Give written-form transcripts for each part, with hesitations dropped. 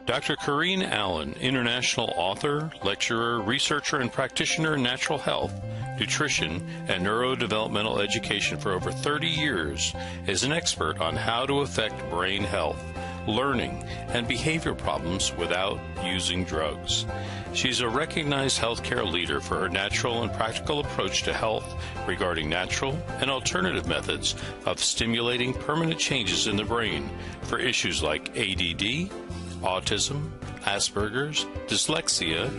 Dr. Corinne Allen, international author, lecturer, researcher, and practitioner in natural health, nutrition, and neurodevelopmental education for over 30 years, is an expert on how to affect brain health, learning, and behavior problems without using drugs. She's a recognized healthcare leader for her natural and practical approach to health regarding natural and alternative methods of stimulating permanent changes in the brain for issues like ADD, autism, Asperger's, dyslexia,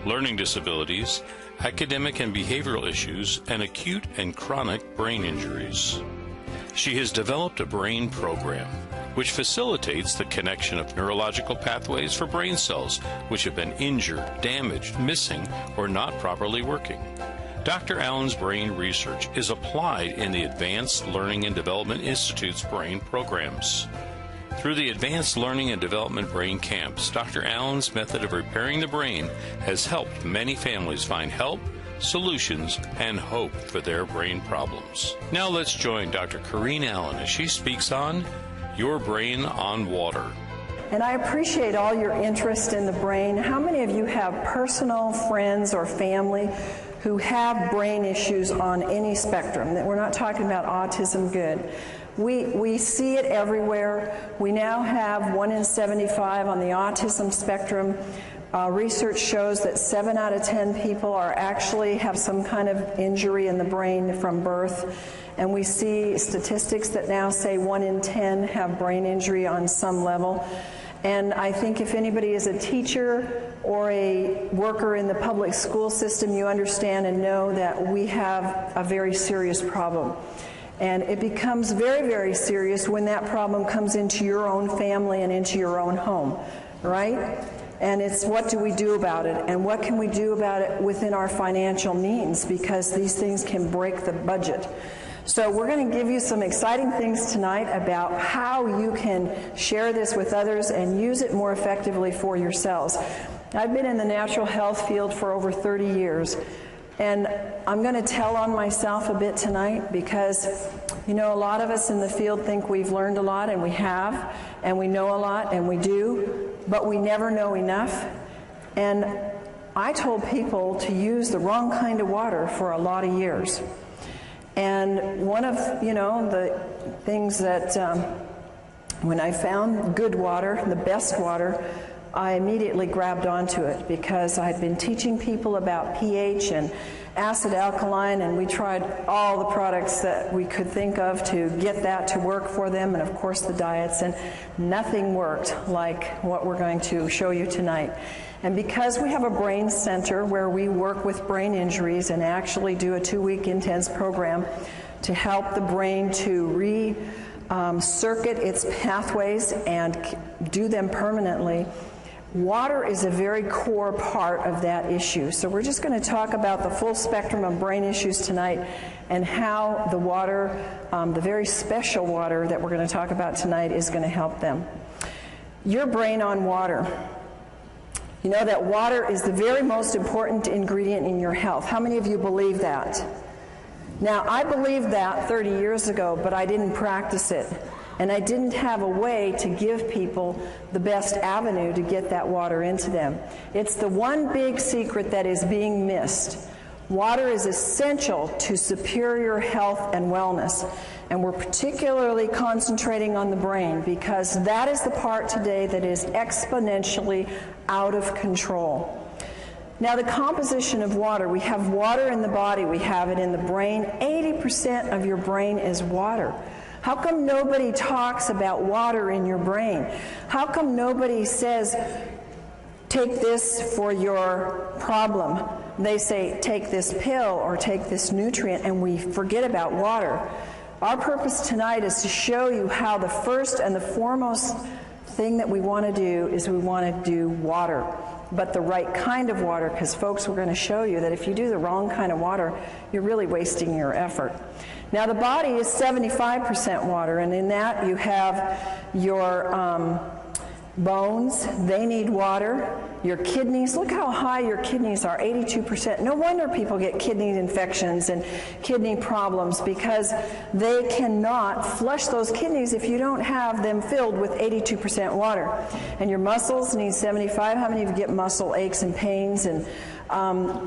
learning disabilities, academic and behavioral issues, and acute and chronic brain injuries. She has developed a brain program which facilitates the connection of neurological pathways for brain cells which have been injured, damaged, missing, or not properly working. Dr. Allen's brain research is applied in the Advanced Learning and Development Institute's brain programs. Through the Advanced Learning and Development Brain Camps, Dr. Allen's method of repairing the brain has helped many families find help, solutions, and hope for their brain problems. Now let's join Dr. Corinne Allen as she speaks on Your Brain on Water. And I appreciate all your interest in the brain. How many of you have personal friends or family who have brain issues on any spectrum? That we're not talking about autism, good. We see it everywhere. We now have 1 in 75 on the autism spectrum. Research shows that 7 out of 10 people have some kind of injury in the brain from birth. And we see statistics that now say 1 in 10 have brain injury on some level. And I think if anybody is a teacher or a worker in the public school system, you understand and know that we have a very serious problem. And it becomes very, very serious when that problem comes into your own family and into your own home, right? And it's what do we do about it? And what can we do about it within our financial means? Because these things can break the budget. So we're going to give you some exciting things tonight about how you can share this with others and use it more effectively for yourselves. I've been in the natural health field for over 30 years. And I'm going to tell on myself a bit tonight because, you know, a lot of us in the field think we've learned a lot, and we have, and we know a lot, and we do, but we never know enough. And I told people to use the wrong kind of water for a lot of years. And one of, you know, the things that when I found good water, the best water, I immediately grabbed onto it because I'd been teaching people about pH and acid alkaline, and we tried all the products that we could think of to get that to work for them, and of course the diets, and nothing worked like what we're going to show you tonight. And because we have a brain center where we work with brain injuries and actually do a 2-week intense program to help the brain to circuit its pathways and do them permanently, water is a very core part of that issue. So we're just going to talk about the full spectrum of brain issues tonight and how the water, the very special water that we're going to talk about tonight, is going to help them. Your brain on water. You know that water is the very most important ingredient in your health. How many of you believe that? Now, I believed that 30 years ago, but I didn't practice it. And I didn't have a way to give people the best avenue to get that water into them. It's the one big secret that is being missed. Water is essential to superior health and wellness. And we're particularly concentrating on the brain because that is the part today that is exponentially out of control. Now, the composition of water, we have water in the body, we have it in the brain. 80% of your brain is water. How come nobody talks about water in your brain? How come nobody says, take this for your problem? They say, take this pill or take this nutrient, and we forget about water. Our purpose tonight is to show you how the first and the foremost thing that we want to do is we want to do water, but the right kind of water, because folks, we're going to show you that if you do the wrong kind of water, you're really wasting your effort. Now, the body is 75% water, and in that you have your bones, they need water. Your kidneys, look how high your kidneys are, 82%. No wonder people get kidney infections and kidney problems, because they cannot flush those kidneys if you don't have them filled with 82% water. And your muscles need 75. How many of you get muscle aches and pains, and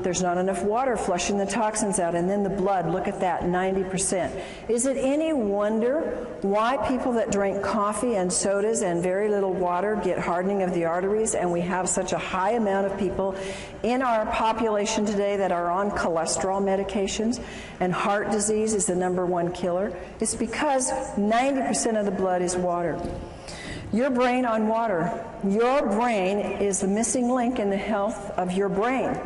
there's not enough water flushing the toxins out? And then the blood, look at that, 90%. Is it any wonder why people that drink coffee and sodas and very little water get hardening of the arteries, and we have such a high amount of people in our population today that are on cholesterol medications, and heart disease is the #1 killer? It's because 90% of the blood is water. Your brain on water. Your brain is the missing link in the health of your brain.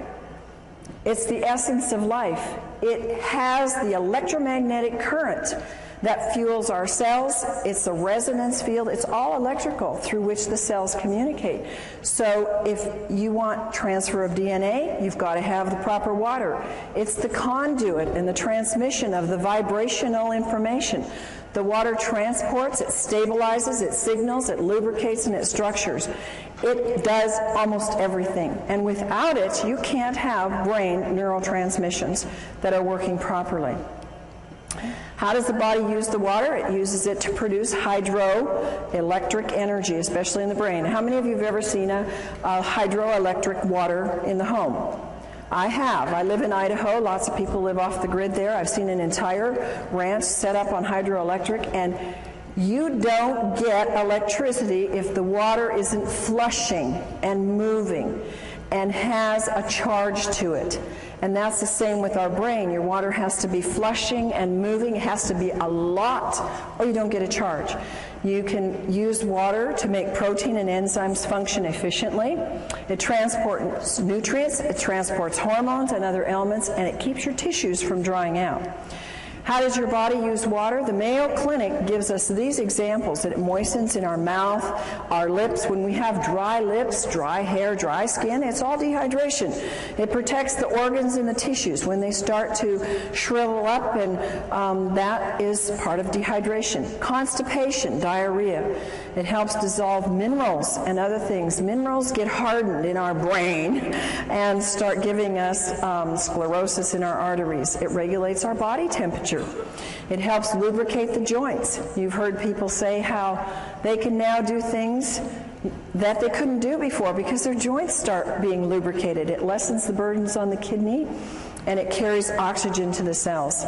It's the essence of life. It has the electromagnetic current that fuels our cells. It's the resonance field. It's all electrical through which the cells communicate. So if you want transfer of DNA, you've got to have the proper water. It's the conduit and the transmission of the vibrational information. The water transports, it stabilizes, it signals, it lubricates, and it structures. It does almost everything. And without it, you can't have brain neurotransmissions that are working properly. How does the body use the water? It uses it to produce hydroelectric energy, especially in the brain. How many of you have ever seen a hydroelectric water in the home? I have. I live in Idaho. Lots of people live off the grid there. I've seen an entire ranch set up on hydroelectric, and you don't get electricity if the water isn't flushing and moving and has a charge to it. And that's the same with our brain. Your water has to be flushing and moving. It has to be a lot, or you don't get a charge. You can use water to make protein and enzymes function efficiently. It transports nutrients, it transports hormones and other elements, and it keeps your tissues from drying out. How does your body use water? The Mayo Clinic gives us these examples. It moistens in our mouth, our lips. When we have dry lips, dry hair, dry skin, it's all dehydration. It protects the organs and the tissues when they start to shrivel up, and that is part of dehydration. Constipation, diarrhea. It helps dissolve minerals and other things. Minerals get hardened in our brain and start giving us sclerosis in our arteries. It regulates our body temperature. It helps lubricate the joints. You've heard people say how they can now do things that they couldn't do before because their joints start being lubricated. It lessens the burdens on the kidney, and it carries oxygen to the cells.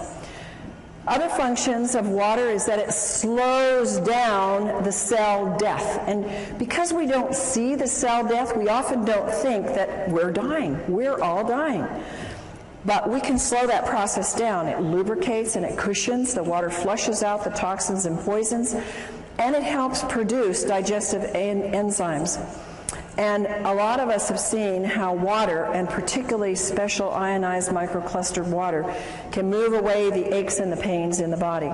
Other functions of water is that it slows down the cell death. And because we don't see the cell death, we often don't think that we're dying. We're all dying. But we can slow that process down. It lubricates and it cushions. The water flushes out the toxins and poisons, and it helps produce digestive enzymes. And a lot of us have seen how water, and particularly special ionized microclustered water, can move away the aches and the pains in the body.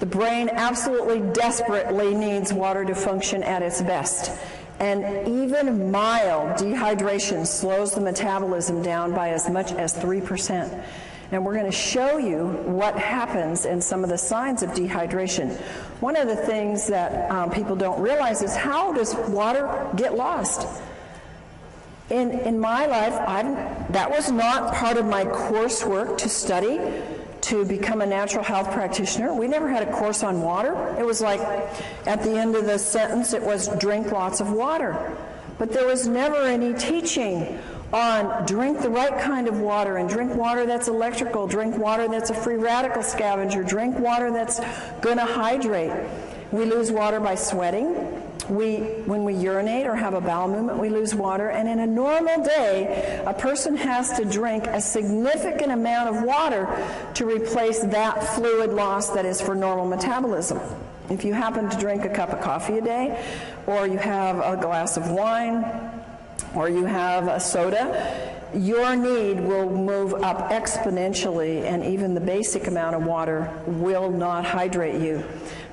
The brain absolutely desperately needs water to function at its best. And even mild dehydration slows the metabolism down by as much as 3%. And we're going to show you what happens and some of the signs of dehydration. One of the things that people don't realize is, how does water get lost? In my life, that was not part of my coursework to study to become a natural health practitioner. We never had a course on water. It was like, at the end of the sentence, it was drink lots of water. But there was never any teaching on drink the right kind of water, and drink water that's electrical, drink water that's a free radical scavenger, drink water that's going to hydrate. We lose water by sweating. When we urinate or have a bowel movement, we lose water. And in a normal day, a person has to drink a significant amount of water to replace that fluid loss that is for normal metabolism. If you happen to drink a cup of coffee a day, or you have a glass of wine, or you have a soda, your need will move up exponentially, and even the basic amount of water will not hydrate you.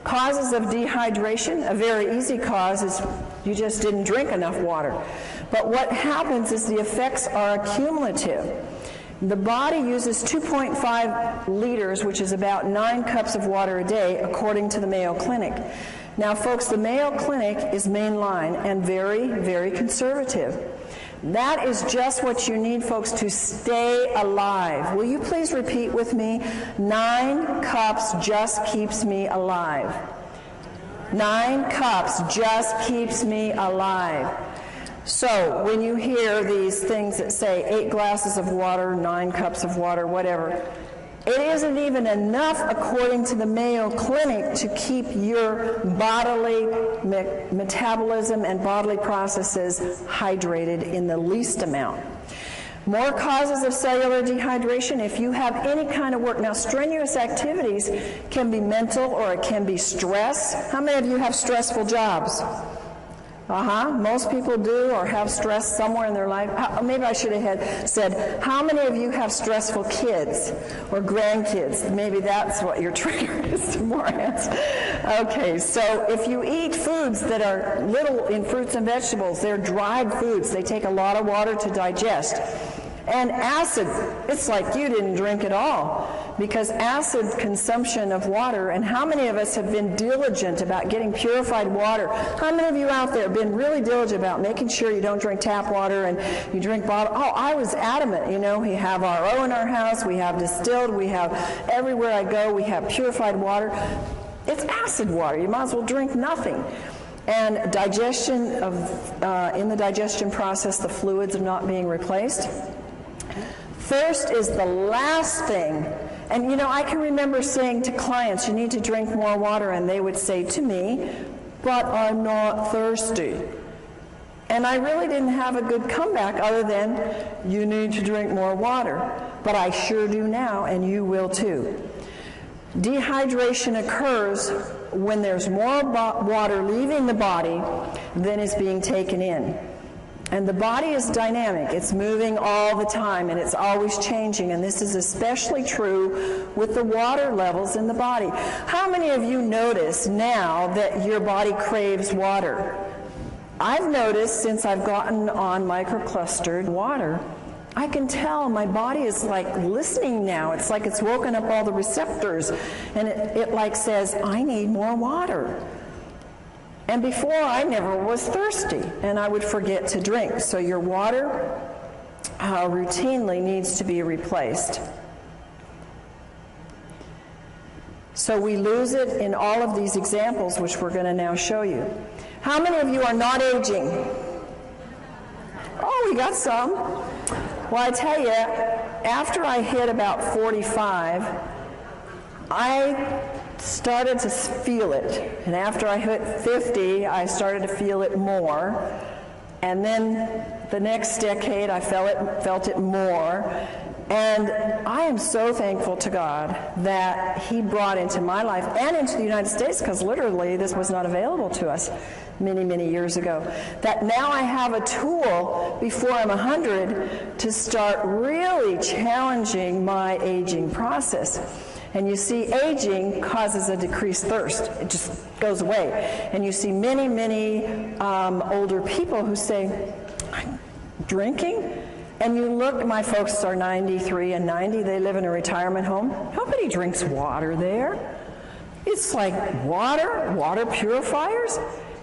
Causes of dehydration, a very easy cause is you just didn't drink enough water. But what happens is the effects are accumulative. The body uses 2.5 liters, which is about 9 cups of water a day, according to the Mayo Clinic. Now, folks, the Mayo Clinic is mainline and very, very conservative. That is just what you need, folks, to stay alive. Will you please repeat with me? 9 cups just keeps me alive. 9 cups just keeps me alive. So when you hear these things that say 8 glasses of water, 9 cups of water, whatever, it isn't even enough, according to the Mayo Clinic, to keep your bodily metabolism and bodily processes hydrated in the least amount. More causes of cellular dehydration. If you have any kind of work, now strenuous activities can be mental or it can be stress. How many of you have stressful jobs? Most people do or have stress somewhere in their life. Maybe I should have said, how many of you have stressful kids or grandkids? Maybe that's what your trigger is. More hands. Okay, so if you eat foods that are little in fruits and vegetables, they're dried foods. They take a lot of water to digest. And acid, it's like you didn't drink at all, because acid consumption of water, and how many of us have been diligent about getting purified water? How many of you out there have been really diligent about making sure you don't drink tap water and you drink bottled? Oh, I was adamant, you know, we have RO in our house, we have distilled, we have everywhere I go, we have purified water. It's acid water, you might as well drink nothing. And digestion of, in the digestion process, the fluids are not being replaced. Thirst is the last thing. And you know, I can remember saying to clients, you need to drink more water, and they would say to me, but I'm not thirsty. And I really didn't have a good comeback other than, you need to drink more water. But I sure do now, and you will too. Dehydration occurs when there's more water leaving the body than is being taken in. And the body is dynamic. It's moving all the time, and it's always changing. And this is especially true with the water levels in the body. How many of you notice now that your body craves water? I've noticed since I've gotten on microclustered water, I can tell my body is like listening now. It's like it's woken up all the receptors, and it like says, I need more water. And before, I never was thirsty, and I would forget to drink. So your water routinely needs to be replaced. So we lose it in all of these examples, which we're going to now show you. How many of you are not aging? Oh, we got some. Well, I tell you, after I hit about 45, I started to feel it. And after I hit 50, I started to feel it more. And then the next decade, I felt it more. And I am so thankful to God that He brought into my life and into the United States, because literally this was not available to us many, many years ago, that now I have a tool before I'm 100 to start really challenging my aging process. And you see, aging causes a decreased thirst. It just goes away. And you see many, many older people who say, I'm drinking? And you look, my folks are 93 and 90. They live in a retirement home. Nobody drinks water there. It's like water purifiers.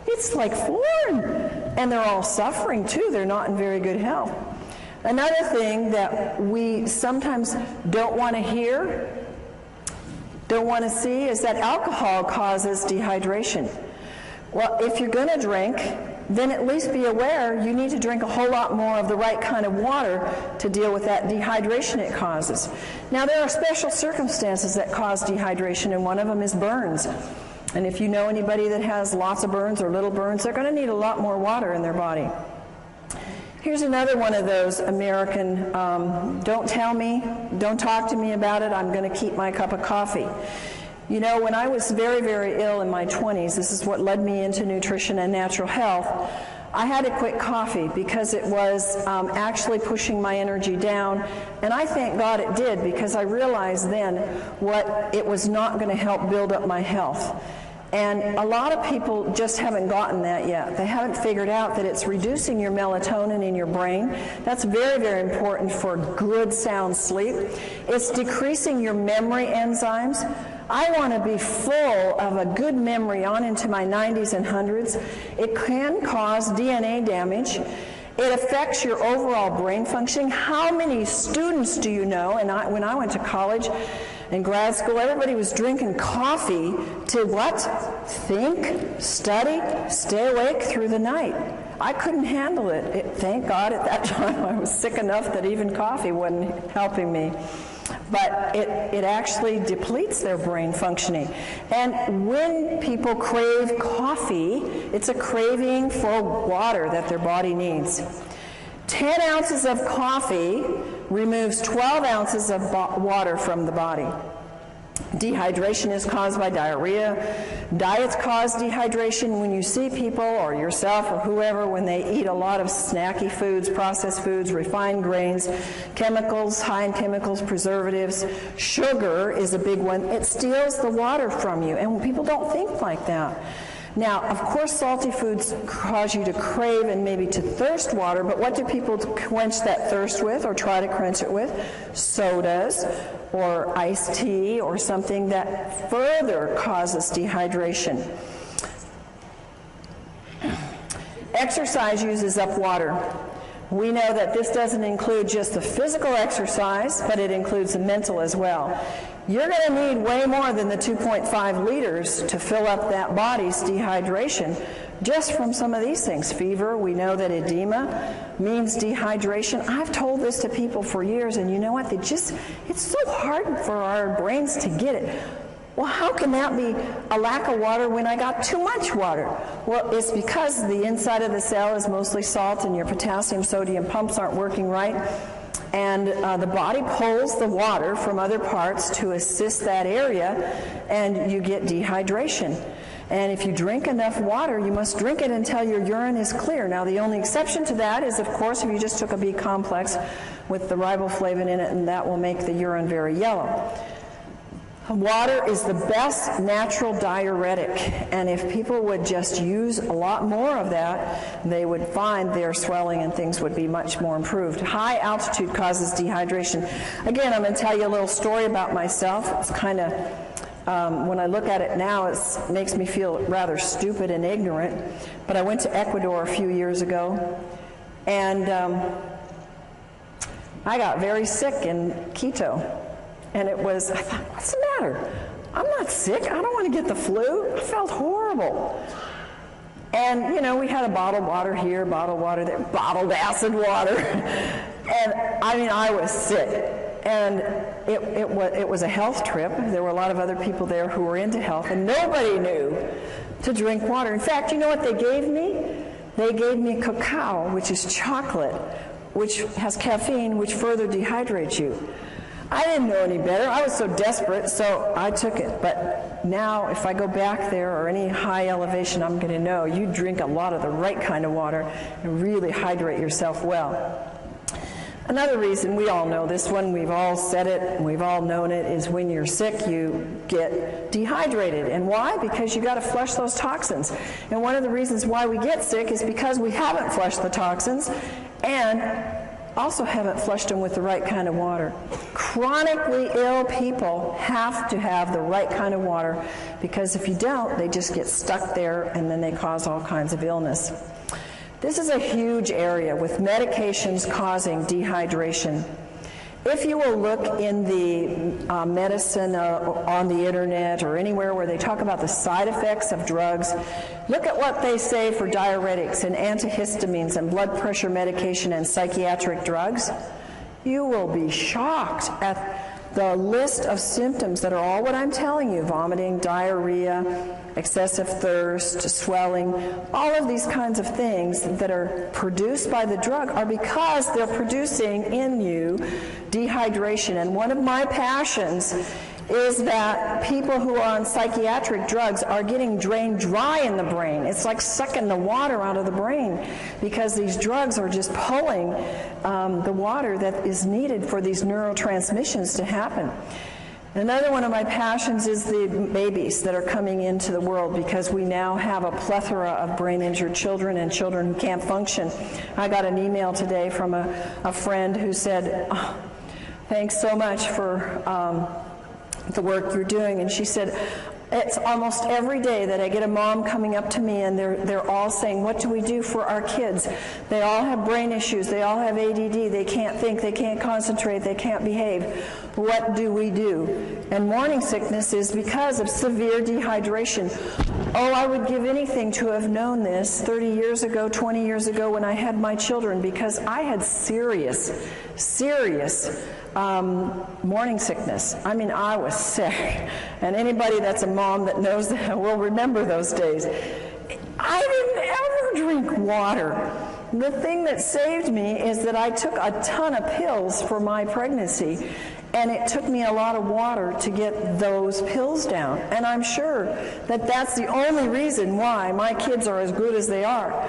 It's like foreign. And they're all suffering, too. They're not in very good health. Another thing that we sometimes don't want to hear, don't want to see, is that alcohol causes dehydration. Well, if you're going to drink, then at least be aware you need to drink a whole lot more of the right kind of water to deal with that dehydration it causes. Now, there are special circumstances that cause dehydration, and one of them is burns. And if you know anybody that has lots of burns or little burns, they're going to need a lot more water in their body. Here's another one of those American, don't tell me, don't talk to me about it, I'm going to keep my cup of coffee. You know, when I was very, very ill in my 20s, this is what led me into nutrition and natural health, I had to quit coffee because it was actually pushing my energy down. And I thank God it did, because I realized then what it was not going to help build up my health. And a lot of people just haven't gotten that yet. They haven't figured out that it's reducing your melatonin in your brain. That's very, very important for good, sound sleep. It's decreasing your memory enzymes. I want to be full of a good memory on into my 90s and 100s. It can cause DNA damage. It affects your overall brain functioning. How many students do you know? And when I went to college and grad school, everybody was drinking coffee to what? Think, study, stay awake through the night. I couldn't handle it. Thank God at that time I was sick enough that even coffee wasn't helping me. But it actually depletes their brain functioning. And when people crave coffee, it's a craving for water that their body needs. 10 ounces of coffee removes 12 ounces of water from the body. Dehydration is caused by diarrhea. Diets cause dehydration. When you see people or yourself or whoever, when they eat a lot of snacky foods, processed foods, refined grains, chemicals, high in chemicals, preservatives, sugar is a big one. It steals the water from you, and people don't think like that. Now, of course, salty foods cause you to crave and maybe to thirst water, but what do people quench that thirst with or try to quench it with? Sodas or iced tea or something that further causes dehydration. Exercise uses up water. We know that this doesn't include just the physical exercise, but it includes the mental as well. You're going to need way more than the 2.5 liters to fill up that body's dehydration just from some of these things. Fever, we know that edema means dehydration. I've told this to people for years, and you know what? It's so hard for our brains to get it. Well, how can that be a lack of water when I got too much water? Well, it's because the inside of the cell is mostly salt and your potassium, sodium pumps aren't working right. And the body pulls the water from other parts to assist that area, and you get dehydration. And if you drink enough water, you must drink it until your urine is clear. Now, the only exception to that is, of course, if you just took a B complex with the riboflavin in it, and that will make the urine very yellow. Water is the best natural diuretic, and if people would just use a lot more of that, they would find their swelling and things would be much more improved. High altitude causes dehydration. Again, I'm going to tell you a little story about myself. It's kind of, when I look at it now, it makes me feel rather stupid and ignorant, but I went to Ecuador a few years ago, and I got very sick in Quito. And I thought, what's the matter? I'm not sick. I don't want to get the flu. I felt horrible. And, we had a bottled water here, bottled water there, bottled acid water. And, I was sick. And it was a health trip. There were a lot of other people there who were into health, and nobody knew to drink water. In fact, you know what they gave me? They gave me cacao, which is chocolate, which has caffeine, which further dehydrates you. I didn't know any better. I was so desperate, so I took it. But now, if I go back there or any high elevation, I'm going to know you drink a lot of the right kind of water and really hydrate yourself well. Another reason, we all know this one, we've all said it, we've all known it, is when you're sick, you get dehydrated. And why? Because you got to flush those toxins. And one of the reasons why we get sick is because we haven't flushed the toxins and also haven't flushed them with the right kind of water. Chronically ill people have to have the right kind of water, because if you don't, they just get stuck there and then they cause all kinds of illness. This is a huge area with medications causing dehydration. If you will look in the medicine on the internet or anywhere where they talk about the side effects of drugs, look at what they say for diuretics and antihistamines and blood pressure medication and psychiatric drugs. You will be shocked at the list of symptoms that are all what I'm telling you: vomiting, diarrhea, excessive thirst, swelling. All of these kinds of things that are produced by the drug are because they're producing in you dehydration. And one of my passions is that people who are on psychiatric drugs are getting drained dry in the brain. It's like sucking the water out of the brain, because these drugs are just pulling the water that is needed for these neurotransmissions to happen. Another one of my passions is the babies that are coming into the world, because we now have a plethora of brain-injured children and children who can't function. I got an email today from a friend who said, "Oh, thanks so much for the work you're doing. And she said, it's almost every day that I get a mom coming up to me and they're all saying, what do we do for our kids? They all have brain issues, they all have ADD, they can't think, they can't concentrate, they can't behave. What do we do? And morning sickness is because of severe dehydration. Oh, I would give anything to have known this 30 years ago, 20 years ago when I had my children, because I had serious morning sickness. I mean, I was sick. And anybody that's a mom that knows that will remember those days. I didn't ever drink water. The thing that saved me is that I took a ton of pills for my pregnancy, and it took me a lot of water to get those pills down. And I'm sure that that's the only reason why my kids are as good as they are.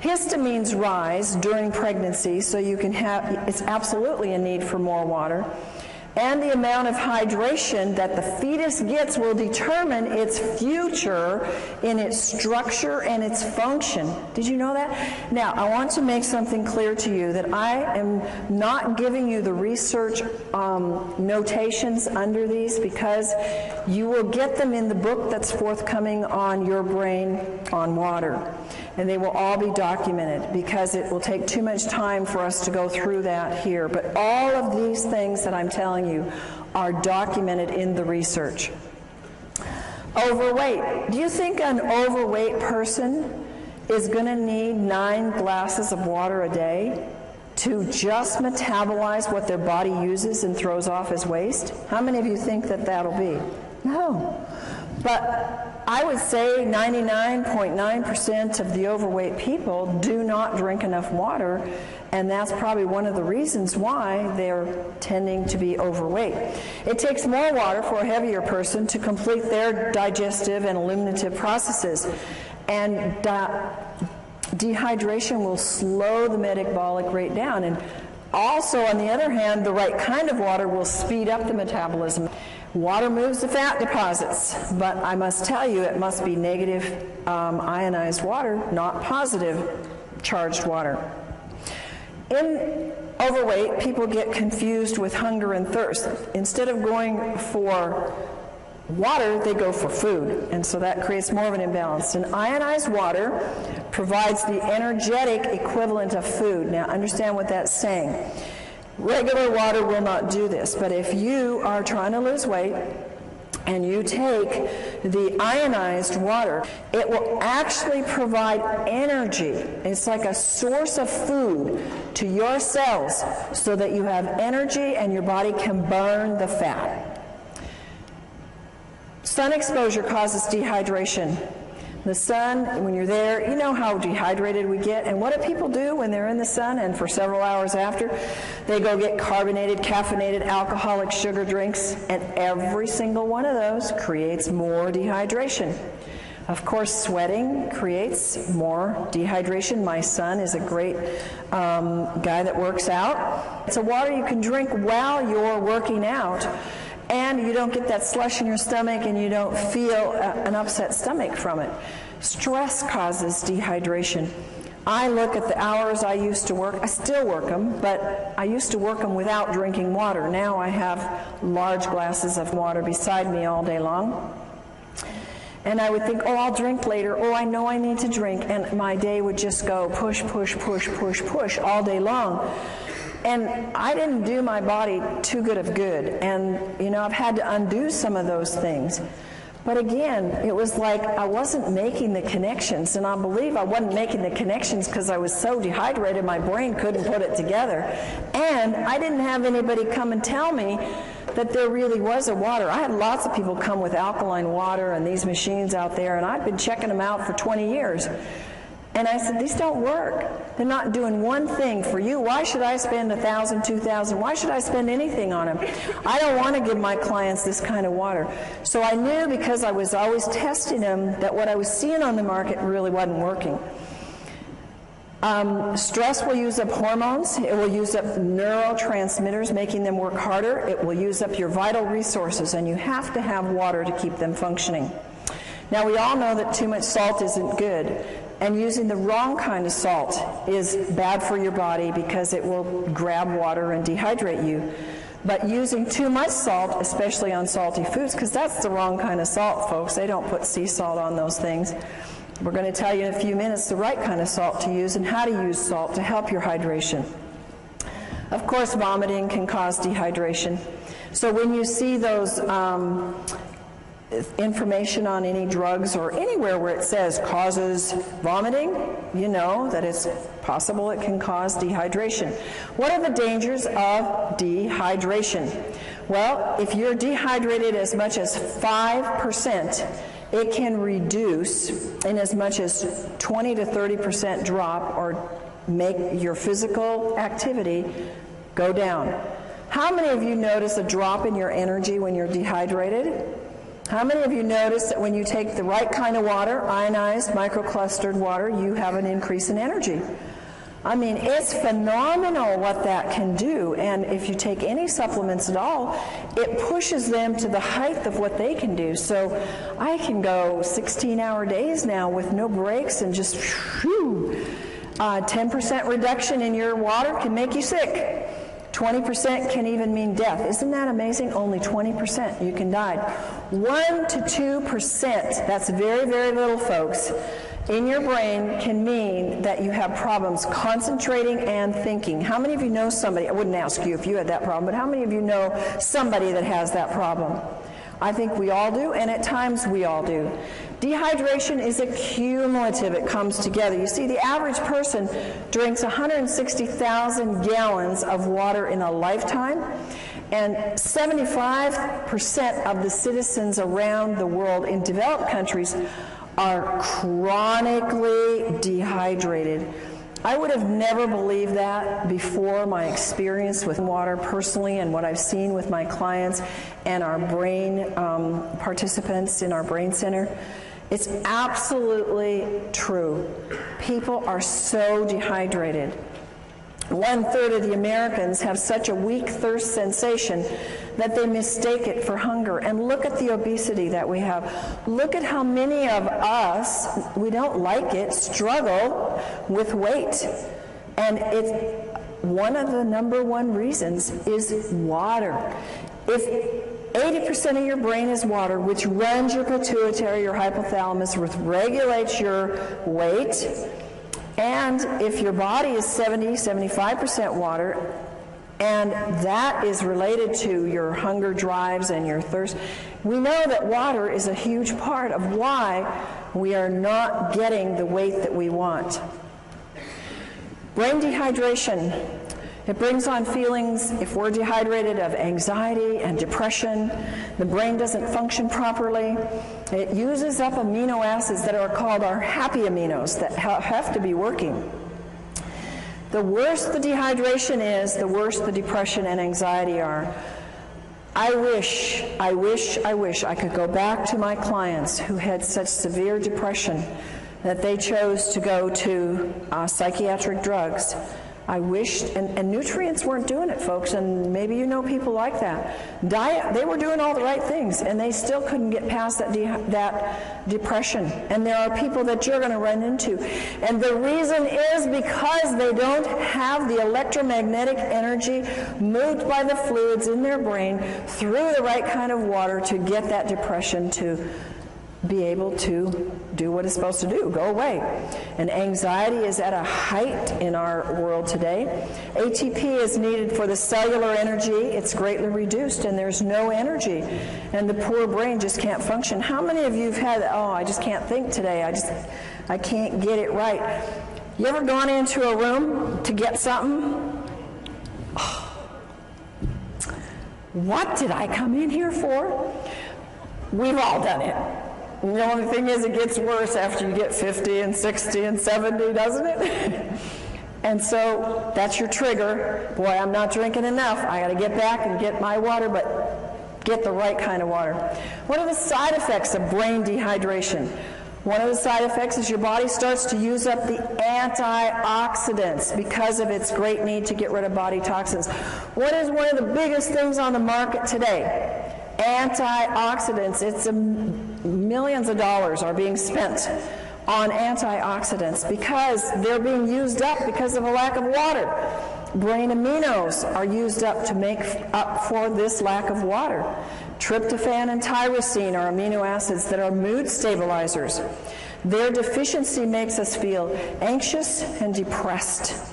Histamines rise during pregnancy, so you can have, it's absolutely a need for more water. And the amount of hydration that the fetus gets will determine its future in its structure and its function. Did you know that? Now, I want to make something clear to you, that I am not giving you the research notations under these, because you will get them in the book that's forthcoming on Your Brain on Water. And they will all be documented, because it will take too much time for us to go through that here. But all of these things that I'm telling you are documented in the research. Overweight. Do you think an overweight person is going to need 9 glasses of water a day to just metabolize what their body uses and throws off as waste? How many of you think that that'll be? No. But I would say 99.9% of the overweight people do not drink enough water, and that's probably one of the reasons why they're tending to be overweight. It takes more water for a heavier person to complete their digestive and eliminative processes, and dehydration will slow the metabolic rate down. And also, on the other hand, the right kind of water will speed up the metabolism. Water moves the fat deposits, but I must tell you, it must be negative ionized water, not positive charged water. In overweight, people get confused with hunger and thirst. Instead of going for water, they go for food, and so that creates more of an imbalance. And ionized water provides the energetic equivalent of food. Now, understand what that's saying. Regular water will not do this, but if you are trying to lose weight and you take the ionized water, it will actually provide energy. It's like a source of food to your cells so that you have energy and your body can burn the fat. Sun exposure causes dehydration. The sun, when you're there, you know how dehydrated we get. And what do people do when they're in the sun and for several hours after? They go get carbonated, caffeinated, alcoholic sugar drinks, and every single one of those creates more dehydration. Of course, sweating creates more dehydration. My son is a great guy that works out. It's a water you can drink while you're working out, and you don't get that slush in your stomach, and you don't feel an upset stomach from it. Stress causes dehydration. I look at the hours I used to work. I still work them, but I used to work them without drinking water. Now I have large glasses of water beside me all day long. And I would think, oh, I'll drink later. Oh, I know I need to drink. And my day would just go push, push, push, push, push all day long. And I didn't do my body too good of good. And, you know, I've had to undo some of those things. But again, it was like I wasn't making the connections. And I believe I wasn't making the connections because I was so dehydrated my brain couldn't put it together. And I didn't have anybody come and tell me that there really was a water. I had lots of people come with alkaline water and these machines out there, and I've been checking them out for 20 years. And I said, these don't work. They're not doing one thing for you. Why should I spend $1,000, $2,000? Why should I spend anything on them? I don't want to give my clients this kind of water. So I knew, because I was always testing them, that what I was seeing on the market really wasn't working. Stress will use up hormones. It will use up neurotransmitters, making them work harder. It will use up your vital resources, and you have to have water to keep them functioning. Now, we all know that too much salt isn't good, and using the wrong kind of salt is bad for your body because it will grab water and dehydrate you. But using too much salt, especially on salty foods, because that's the wrong kind of salt, folks. They don't put sea salt on those things. We're going to tell you in a few minutes the right kind of salt to use and how to use salt to help your hydration. Of course, vomiting can cause dehydration. So when you see those information on any drugs or anywhere where it says causes vomiting, you know that it's possible it can cause dehydration. What are the dangers of dehydration? Well, if you're dehydrated as much as 5%, it can reduce in as much as 20 to 30% drop or make your physical activity go down. How many of you notice a drop in your energy when you're dehydrated? How many of you notice that when you take the right kind of water, ionized, microclustered water, you have an increase in energy? I mean, it's phenomenal what that can do, and if you take any supplements at all, it pushes them to the height of what they can do. So I can go 16-hour days now with no breaks and just, 10% reduction in your water can make you sick. 20% can even mean death. Isn't that amazing? Only 20% you can die. 1 to 2%, that's very, very little, folks, in your brain can mean that you have problems concentrating and thinking. How many of you know somebody, I wouldn't ask you if you had that problem, but how many of you know somebody that has that problem? I think we all do, and at times we all do. Dehydration is a cumulative. It comes together. You see, the average person drinks 160,000 gallons of water in a lifetime, and 75% of the citizens around the world in developed countries are chronically dehydrated. I would have never believed that before my experience with water personally and what I've seen with my clients and our brain participants in our brain center. It's absolutely true. People are so dehydrated. 1/3 of the Americans have such a weak thirst sensation that they mistake it for hunger. And look at the obesity that we have. Look at how many of us, we don't like it, struggle with weight. And it's one of the number one reasons is water. If 80% of your brain is water, which runs your pituitary, your hypothalamus, which regulates your weight, and if your body is 70-75% water, and that is related to your hunger drives and your thirst, we know that water is a huge part of why we are not getting the weight that we want. Brain dehydration. It brings on feelings, if we're dehydrated, of anxiety and depression. The brain doesn't function properly. It uses up amino acids that are called our happy aminos that have to be working. The worse the dehydration is, the worse the depression and anxiety are. I wish I could go back to my clients who had such severe depression that they chose to go to psychiatric drugs. I wished, and nutrients weren't doing it, folks, and maybe you know people like that. Diet, they were doing all the right things, and they still couldn't get past that depression. And there are people that you're going to run into. And the reason is because they don't have the electromagnetic energy moved by the fluids in their brain through the right kind of water to get that depression to be able to do what it's supposed to do, go away. And anxiety is at a height in our world today. ATP is needed for the cellular energy. It's greatly reduced, and there's no energy. And the poor brain just can't function. How many of you have had, I just can't think today. I can't get it right. You ever gone into a room to get something? What did I come in here for? We've all done it. The only thing is it gets worse after you get 50 and 60 and 70, doesn't it? And so that's your trigger. Boy, I'm not drinking enough. I got to get back and get my water, but get the right kind of water. What are the side effects of brain dehydration? One of the side effects is your body starts to use up the antioxidants because of its great need to get rid of body toxins. What is one of the biggest things on the market today? Antioxidants. It's millions of dollars are being spent on antioxidants because they're being used up because of a lack of water. Brain aminos are used up to make up for this lack of water. Tryptophan and tyrosine are amino acids that are mood stabilizers. Their deficiency makes us feel anxious and depressed.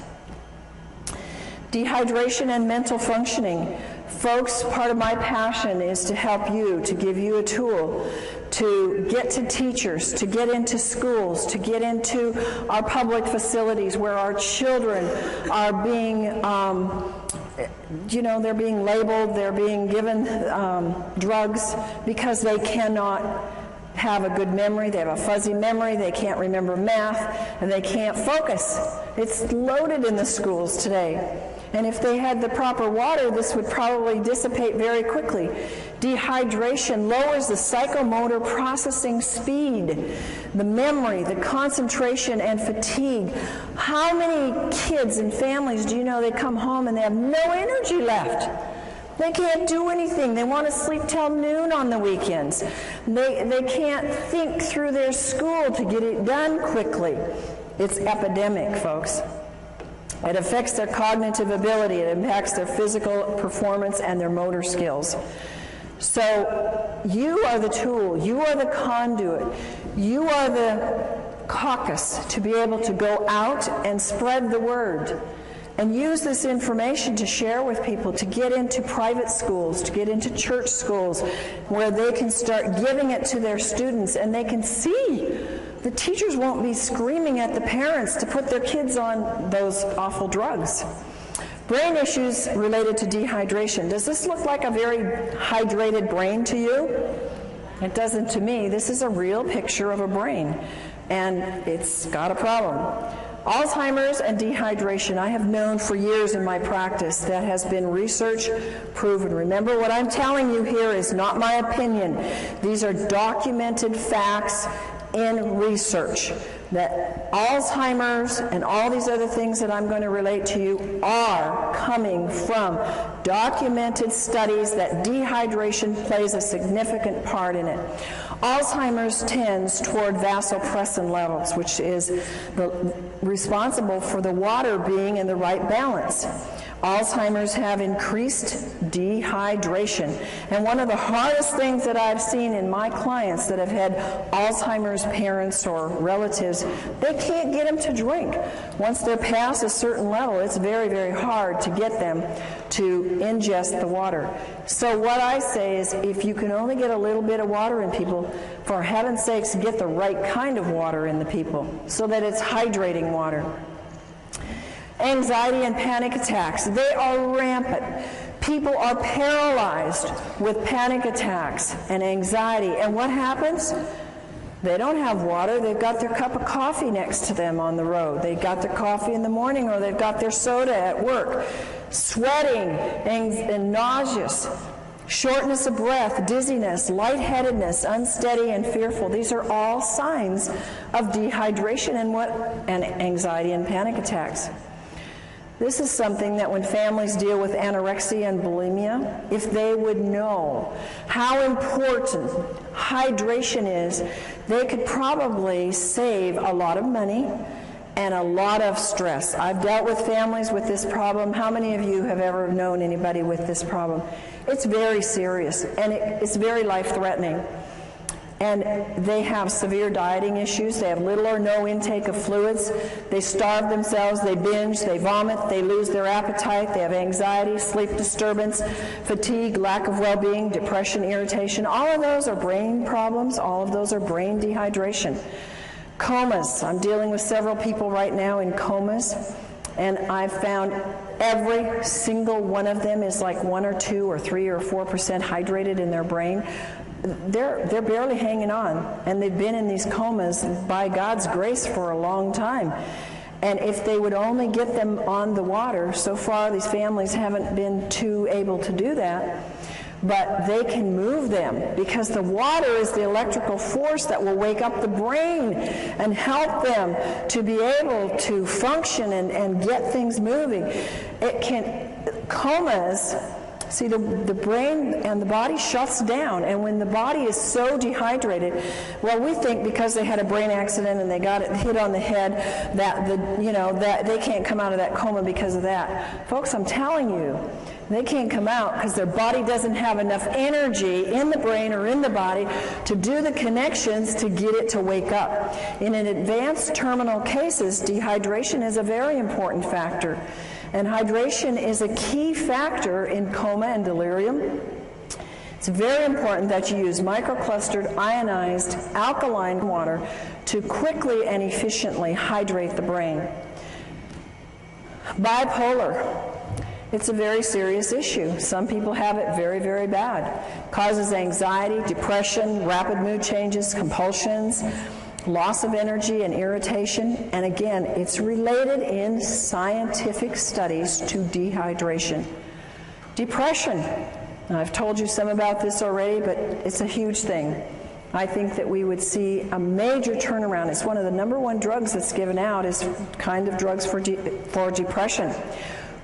Dehydration and mental functioning. Folks, part of my passion is to help you, to give you a tool to get to teachers, to get into schools, to get into our public facilities where our children are being, they're being labeled, they're being given drugs because they cannot have a good memory, they have a fuzzy memory, they can't remember math, and they can't focus. It's loaded in the schools today. And if they had the proper water, this would probably dissipate very quickly. Dehydration lowers the psychomotor processing speed, the memory, the concentration, and fatigue. How many kids and families do you know they come home and they have no energy left? They can't do anything. They want to sleep till noon on the weekends. They can't think through their school to get it done quickly. It's epidemic, folks. It affects their cognitive ability. It impacts their physical performance and their motor skills. So you are the tool. You are the conduit. You are the caucus to be able to go out and spread the word and use this information to share with people, to get into private schools, to get into church schools where they can start giving it to their students and they can see. The teachers won't be screaming at the parents to put their kids on those awful drugs. Brain issues related to dehydration. Does this look like a very hydrated brain to you? It doesn't to me. This is a real picture of a brain, and it's got a problem. Alzheimer's and dehydration, I have known for years in my practice. That has been research proven. Remember, what I'm telling you here is not my opinion. These are documented facts in research that Alzheimer's and all these other things that I'm going to relate to you are coming from documented studies that dehydration plays a significant part in it. Alzheimer's tends toward vasopressin levels, which is responsible for the water being in the right balance. Alzheimer's have increased dehydration. And one of the hardest things that I've seen in my clients that have had Alzheimer's parents or relatives, they can't get them to drink. Once they're past a certain level, it's very, very hard to get them to ingest the water. So what I say is, if you can only get a little bit of water in people, for heaven's sakes, get the right kind of water in the people so that it's hydrating water. Anxiety and panic attacks, they are rampant. People are paralyzed with panic attacks and anxiety. And what happens? They don't have water. They've got their cup of coffee next to them on the road. They've got their coffee in the morning, or they've got their soda at work. Sweating and nauseous, shortness of breath, dizziness, lightheadedness, unsteady and fearful. These are all signs of dehydration and anxiety and panic attacks. This is something that when families deal with anorexia and bulimia, if they would know how important hydration is, they could probably save a lot of money and a lot of stress. I've dealt with families with this problem. How many of you have ever known anybody with this problem? It's very serious, and it's very life-threatening. And they have severe dieting issues. They have little or no intake of fluids. They starve themselves, they binge, they vomit, they lose their appetite, they have anxiety, sleep disturbance, fatigue, lack of well-being, depression, irritation. All of those are brain problems. All of those are brain dehydration. Comas. I'm dealing with several people right now in comas, and I've found every single one of them is like 1 or 2 or 3 or 4% hydrated in their brain. They're barely hanging on, and they've been in these comas by God's grace for a long time. And if they would only get them on the water, so far these families haven't been too able to do that, but they can move them because the water is the electrical force that will wake up the brain and help them to be able to function and get things moving. Comas See, the brain and the body shuts down, and when the body is so dehydrated, well, we think because they had a brain accident and they got it hit on the head that that they can't come out of that coma because of that. Folks, I'm telling you, they can't come out because their body doesn't have enough energy in the brain or in the body to do the connections to get it to wake up. In an advanced terminal cases, dehydration is a very important factor. And hydration is a key factor in coma and delirium. It's very important that you use microclustered, ionized, alkaline water to quickly and efficiently hydrate the brain. Bipolar. It's a very serious issue. Some people have it very, very bad. Causes anxiety, depression, rapid mood changes, compulsions, loss of energy and irritation, and again, it's related in scientific studies to dehydration. Depression. Now, I've told you some about this already, but it's a huge thing. I think that we would see a major turnaround. It's one of the #1 drugs that's given out is kind of drugs for depression.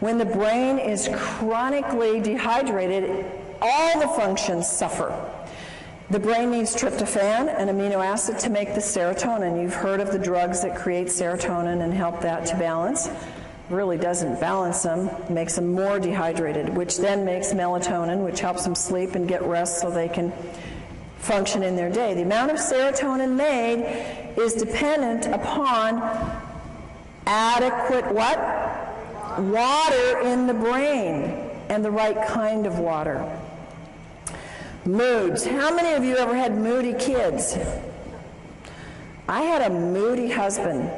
When the brain is chronically dehydrated, all the functions suffer. The brain needs tryptophan, an amino acid, to make the serotonin. You've heard of the drugs that create serotonin and help that to balance. Really doesn't balance them, makes them more dehydrated, which then makes melatonin, which helps them sleep and get rest so they can function in their day. The amount of serotonin made is dependent upon adequate what? Water in the brain, and the right kind of water. Moods. How many of you ever had moody kids? I had a moody husband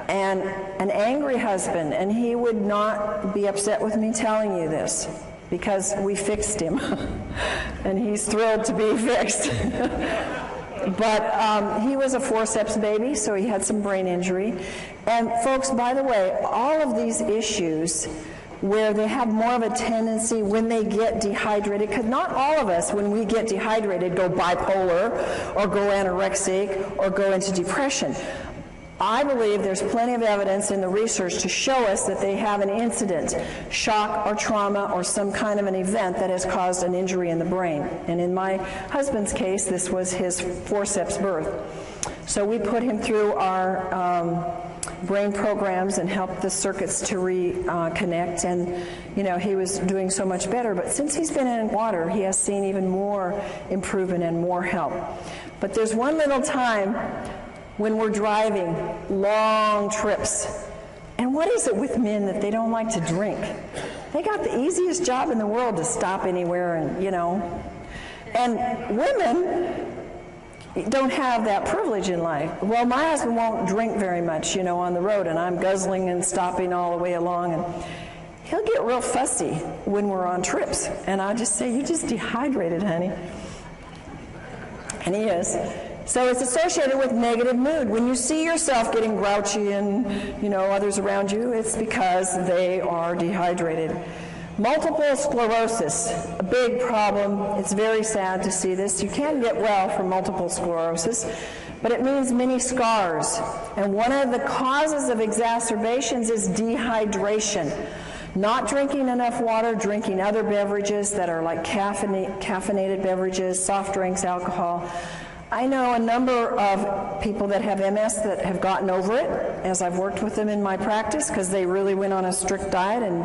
and an angry husband, and he would not be upset with me telling you this because we fixed him and he's thrilled to be fixed. But he was a forceps baby, so he had some brain injury. And folks, by the way, all of these issues where they have more of a tendency when they get dehydrated, because not all of us, when we get dehydrated, go bipolar or go anorexic or go into depression. I believe there's plenty of evidence in the research to show us that they have an incident, shock or trauma or some kind of an event that has caused an injury in the brain. And in my husband's case, this was his forceps birth. So we put him through our brain programs and helped the circuits to reconnect, and he was doing so much better. But since he's been in water, he has seen even more improvement and more help. But there's one little time when we're driving long trips, and what is it with men that they don't like to drink? They got the easiest job in the world to stop anywhere, and women don't have that privilege in life. Well, my husband won't drink very much, on the road, and I'm guzzling and stopping all the way along, and he'll get real fussy when we're on trips, and I'll just say, "You just dehydrated, honey." And he is. So it's associated with negative mood. When you see yourself getting grouchy and, others around you, it's because they are dehydrated. Multiple sclerosis, a big problem. It's very sad to see this. You can get well from multiple sclerosis, but it means many scars. And one of the causes of exacerbations is dehydration. Not drinking enough water, drinking other beverages that are like caffeinated beverages, soft drinks, alcohol. I know a number of people that have MS that have gotten over it, as I've worked with them in my practice, because they really went on a strict diet and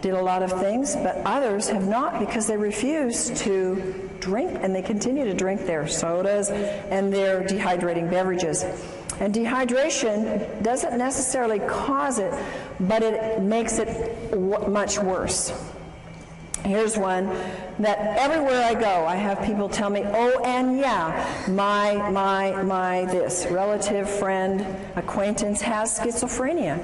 did a lot of things, but others have not because they refuse to drink, and they continue to drink their sodas and their dehydrating beverages. And dehydration doesn't necessarily cause it, but it makes it much worse. Here's one that everywhere I go, I have people tell me, "Oh, and yeah, my this relative, friend, acquaintance has schizophrenia."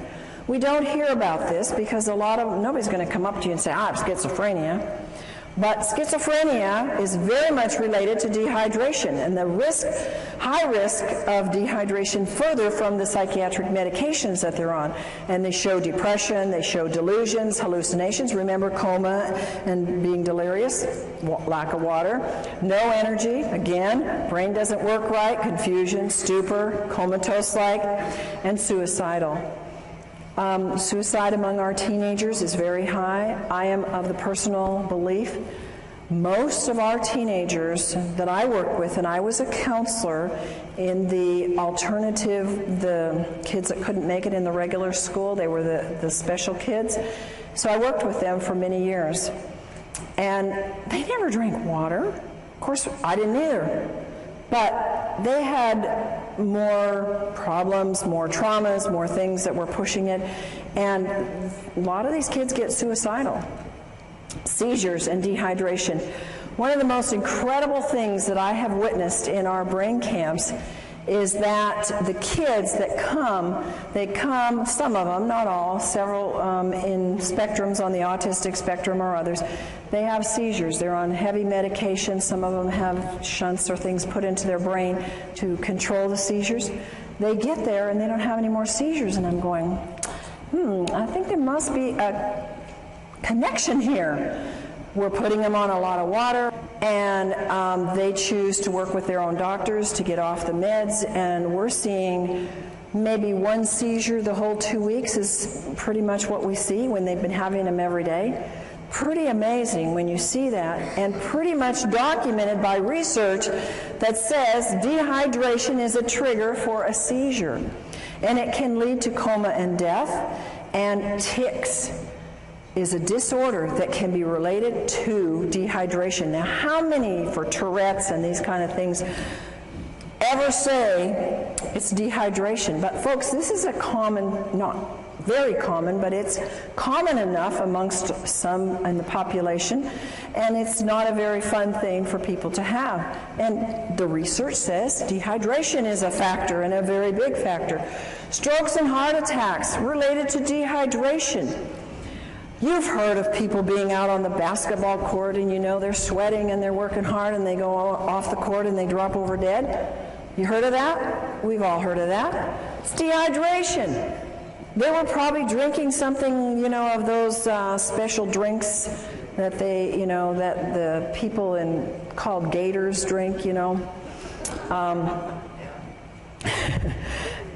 We don't hear about this because nobody's going to come up to you and say, "I have schizophrenia." But schizophrenia is very much related to dehydration, and the high risk of dehydration further from the psychiatric medications that they're on. And they show depression, they show delusions, hallucinations. Remember coma and being delirious, lack of water, no energy, again, brain doesn't work right, confusion, stupor, comatose-like, and suicidal. Suicide among our teenagers is very high. I am of the personal belief most of our teenagers that I work with, and I was a counselor in the alternative, the kids that couldn't make it in the regular school, they were the special kids. So I worked with them for many years. And they never drank water. Of course, I didn't either. But they had more problems, more traumas, more things that were pushing it. And a lot of these kids get suicidal. Seizures and dehydration. One of the most incredible things that I have witnessed in our brain camps is that the kids that come, they come, some of them, not all, several in spectrums on the autistic spectrum or others, they have seizures. They're on heavy medication. Some of them have shunts or things put into their brain to control the seizures. They get there and they don't have any more seizures, and I'm going, I think there must be a connection here. We're putting them on a lot of water, and they choose to work with their own doctors to get off the meds, and we're seeing maybe one seizure the whole 2 weeks is pretty much what we see when they've been having them every day. Pretty amazing when you see that, and pretty much documented by research that says dehydration is a trigger for a seizure, and it can lead to coma and death, and tics is a disorder that can be related to dehydration. Now, how many for Tourette's and these kind of things ever say it's dehydration? But folks, this is a common, not very common, but it's common enough amongst some in the population, and it's not a very fun thing for people to have. And the research says dehydration is a factor, and a very big factor. Strokes and heart attacks related to dehydration. You've heard of people being out on the basketball court and you know they're sweating and they're working hard and they go off the court and they drop over dead. You heard of that? We've all heard of that. It's dehydration. They were probably drinking something, you know, of those special drinks that they, you know, that the people called gators drink, you know.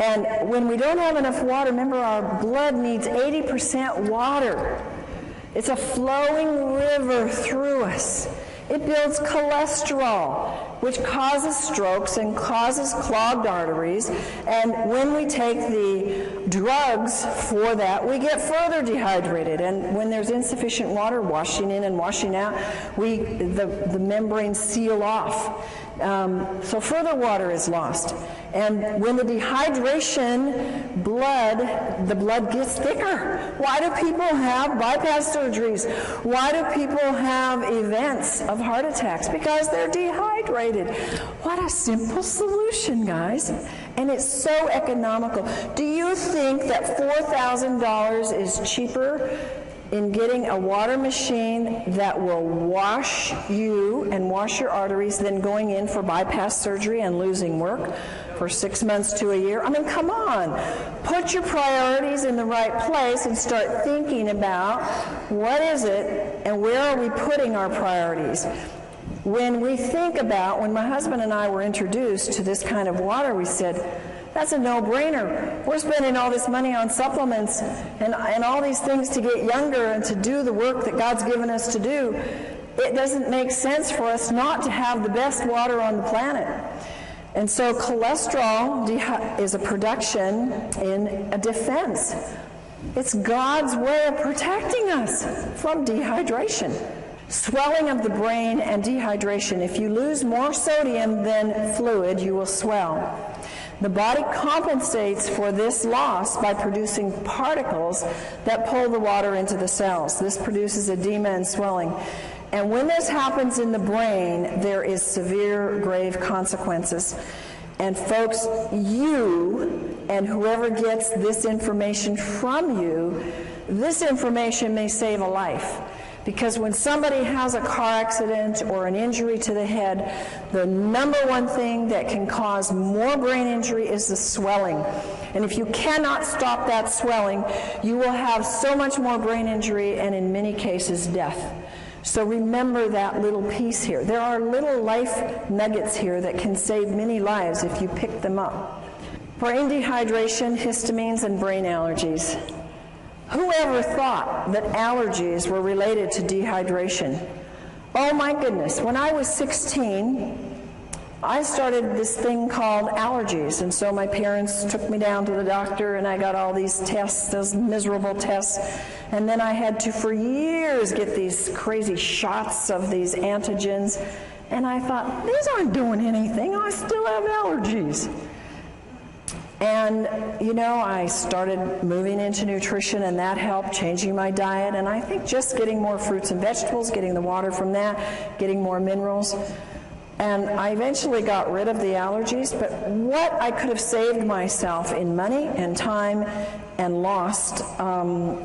And when we don't have enough water, remember our blood needs 80% water. It's a flowing river through us. It builds cholesterol, which causes strokes and causes clogged arteries. And when we take the drugs for that, we get further dehydrated. And when there's insufficient water washing in and washing out, the membranes seal off. So further water is lost. And when the dehydration, the blood gets thicker. Why do people have bypass surgeries? Why do people have events of heart attacks? Because they're dehydrated. What a simple solution, guys. And it's so economical. Do you think that $4,000 is cheaper in getting a water machine that will wash you and wash your arteries than going in for bypass surgery and losing work for 6 months to a year? I mean, come on. Put your priorities in the right place and start thinking about what is it and where are we putting our priorities. When we think about, when my husband and I were introduced to this kind of water, we said, that's a no-brainer. We're spending all this money on supplements and all these things to get younger and to do the work that God's given us to do. It doesn't make sense for us not to have the best water on the planet. And so cholesterol is a production in a defense. It's God's way of protecting us from dehydration. Swelling of the brain and dehydration. If you lose more sodium than fluid, you will swell. The body compensates for this loss by producing particles that pull the water into the cells. This produces edema and swelling. And when this happens in the brain, there is severe, grave consequences. And folks, you and whoever gets this information from you, this information may save a life. Because when somebody has a car accident or an injury to the head, the number one thing that can cause more brain injury is the swelling. And if you cannot stop that swelling, you will have so much more brain injury and in many cases death. So remember that little piece here. There are little life nuggets here that can save many lives if you pick them up. Brain dehydration, histamines, and brain allergies. Whoever thought that allergies were related to dehydration? Oh my goodness, when I was 16, I started this thing called allergies, and so my parents took me down to the doctor and I got all these tests, those miserable tests, and then I had to for years get these crazy shots of these antigens, and I thought, these aren't doing anything, I still have allergies. And, you know, I started moving into nutrition, and that helped, changing my diet, and I think just getting more fruits and vegetables, getting the water from that, getting more minerals. And I eventually got rid of the allergies, but what I could have saved myself in money and time and lost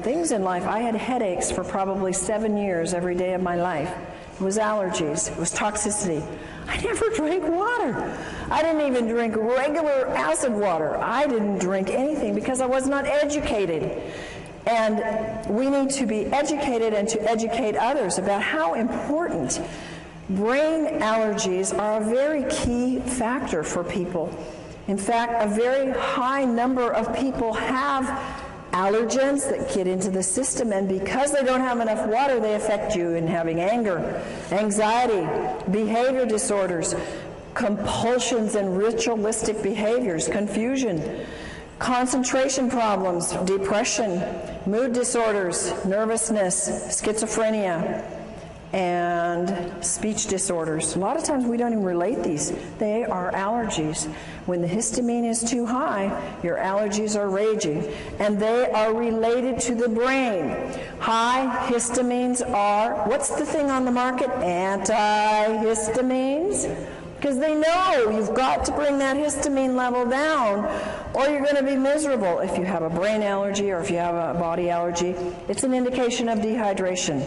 things in life. I had headaches for probably 7 years every day of my life. It was allergies, it was toxicity. I never drank water. I didn't even drink regular acid water. I didn't drink anything because I was not educated. And we need to be educated and to educate others about how important brain allergies are a very key factor for people. In fact, a very high number of people have allergens that get into the system, and because they don't have enough water, they affect you in having anger, anxiety, behavior disorders, compulsions and ritualistic behaviors, confusion, concentration problems, depression, mood disorders, nervousness, schizophrenia, and speech disorders. A lot of times we don't even relate these. They are allergies. When the histamine is too high, your allergies are raging, and they are related to the brain. High histamines are, what's the thing on the market? Antihistamines. Because they know you've got to bring that histamine level down, or you're going to be miserable. If you have a brain allergy or if you have a body allergy, it's an indication of dehydration.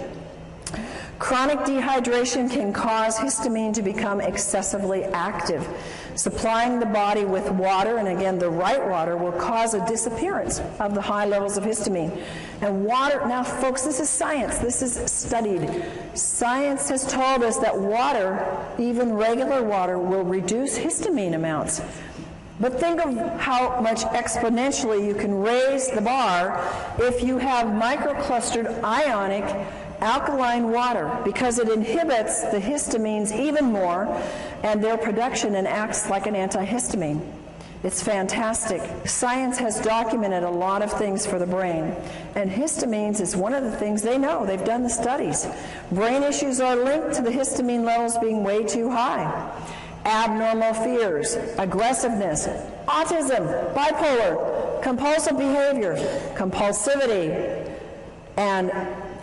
Chronic dehydration can cause histamine to become excessively active. Supplying the body with water, and again the right water, will cause a disappearance of the high levels of histamine. And water, now folks, this is science, this is studied. Science has told us that water, even regular water, will reduce histamine amounts. But think of how much exponentially you can raise the bar if you have microclustered ionic alkaline water, because it inhibits the histamines even more and their production and acts like an antihistamine. It's fantastic. Science has documented a lot of things for the brain, and histamines is one of the things they know. They've done the studies. Brain issues are linked to the histamine levels being way too high. Abnormal fears, aggressiveness, autism, bipolar, compulsive behavior, compulsivity, and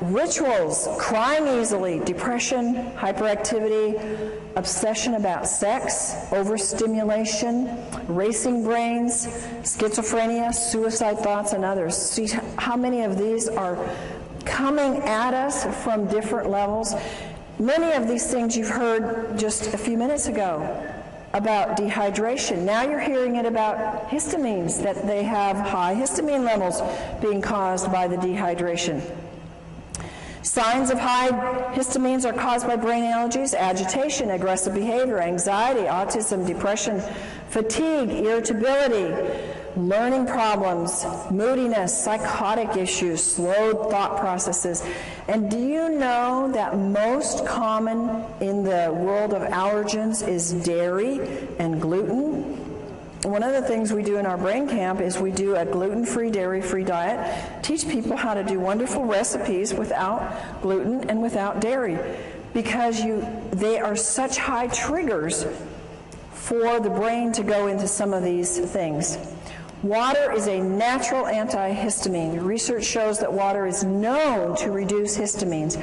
rituals, crying easily, depression, hyperactivity, obsession about sex, overstimulation, racing brains, schizophrenia, suicide thoughts, and others. See how many of these are coming at us from different levels. Many of these things you've heard just a few minutes ago about dehydration. Now you're hearing it about histamines, that they have high histamine levels being caused by the dehydration. Signs of high histamines are caused by brain allergies: agitation, aggressive behavior, anxiety, autism, depression, fatigue, irritability, learning problems, moodiness, psychotic issues, slowed thought processes. And do you know that most common in the world of allergens is dairy and gluten? One of the things we do in our brain camp is we do a gluten-free, dairy-free diet, teach people how to do wonderful recipes without gluten and without dairy, because they are such high triggers for the brain to go into some of these things. Water is a natural antihistamine. Research shows that water is known to reduce histamines.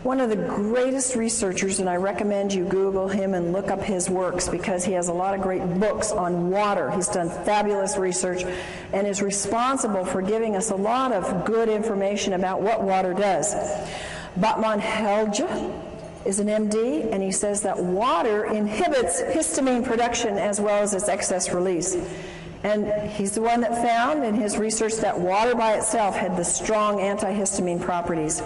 One of the greatest researchers, and I recommend you Google him and look up his works, because he has a lot of great books on water. He's done fabulous research and is responsible for giving us a lot of good information about what water does. Batmanghelidj is an M.D., and he says that water inhibits histamine production as well as its excess release. And he's the one that found in his research that water by itself had the strong antihistamine properties.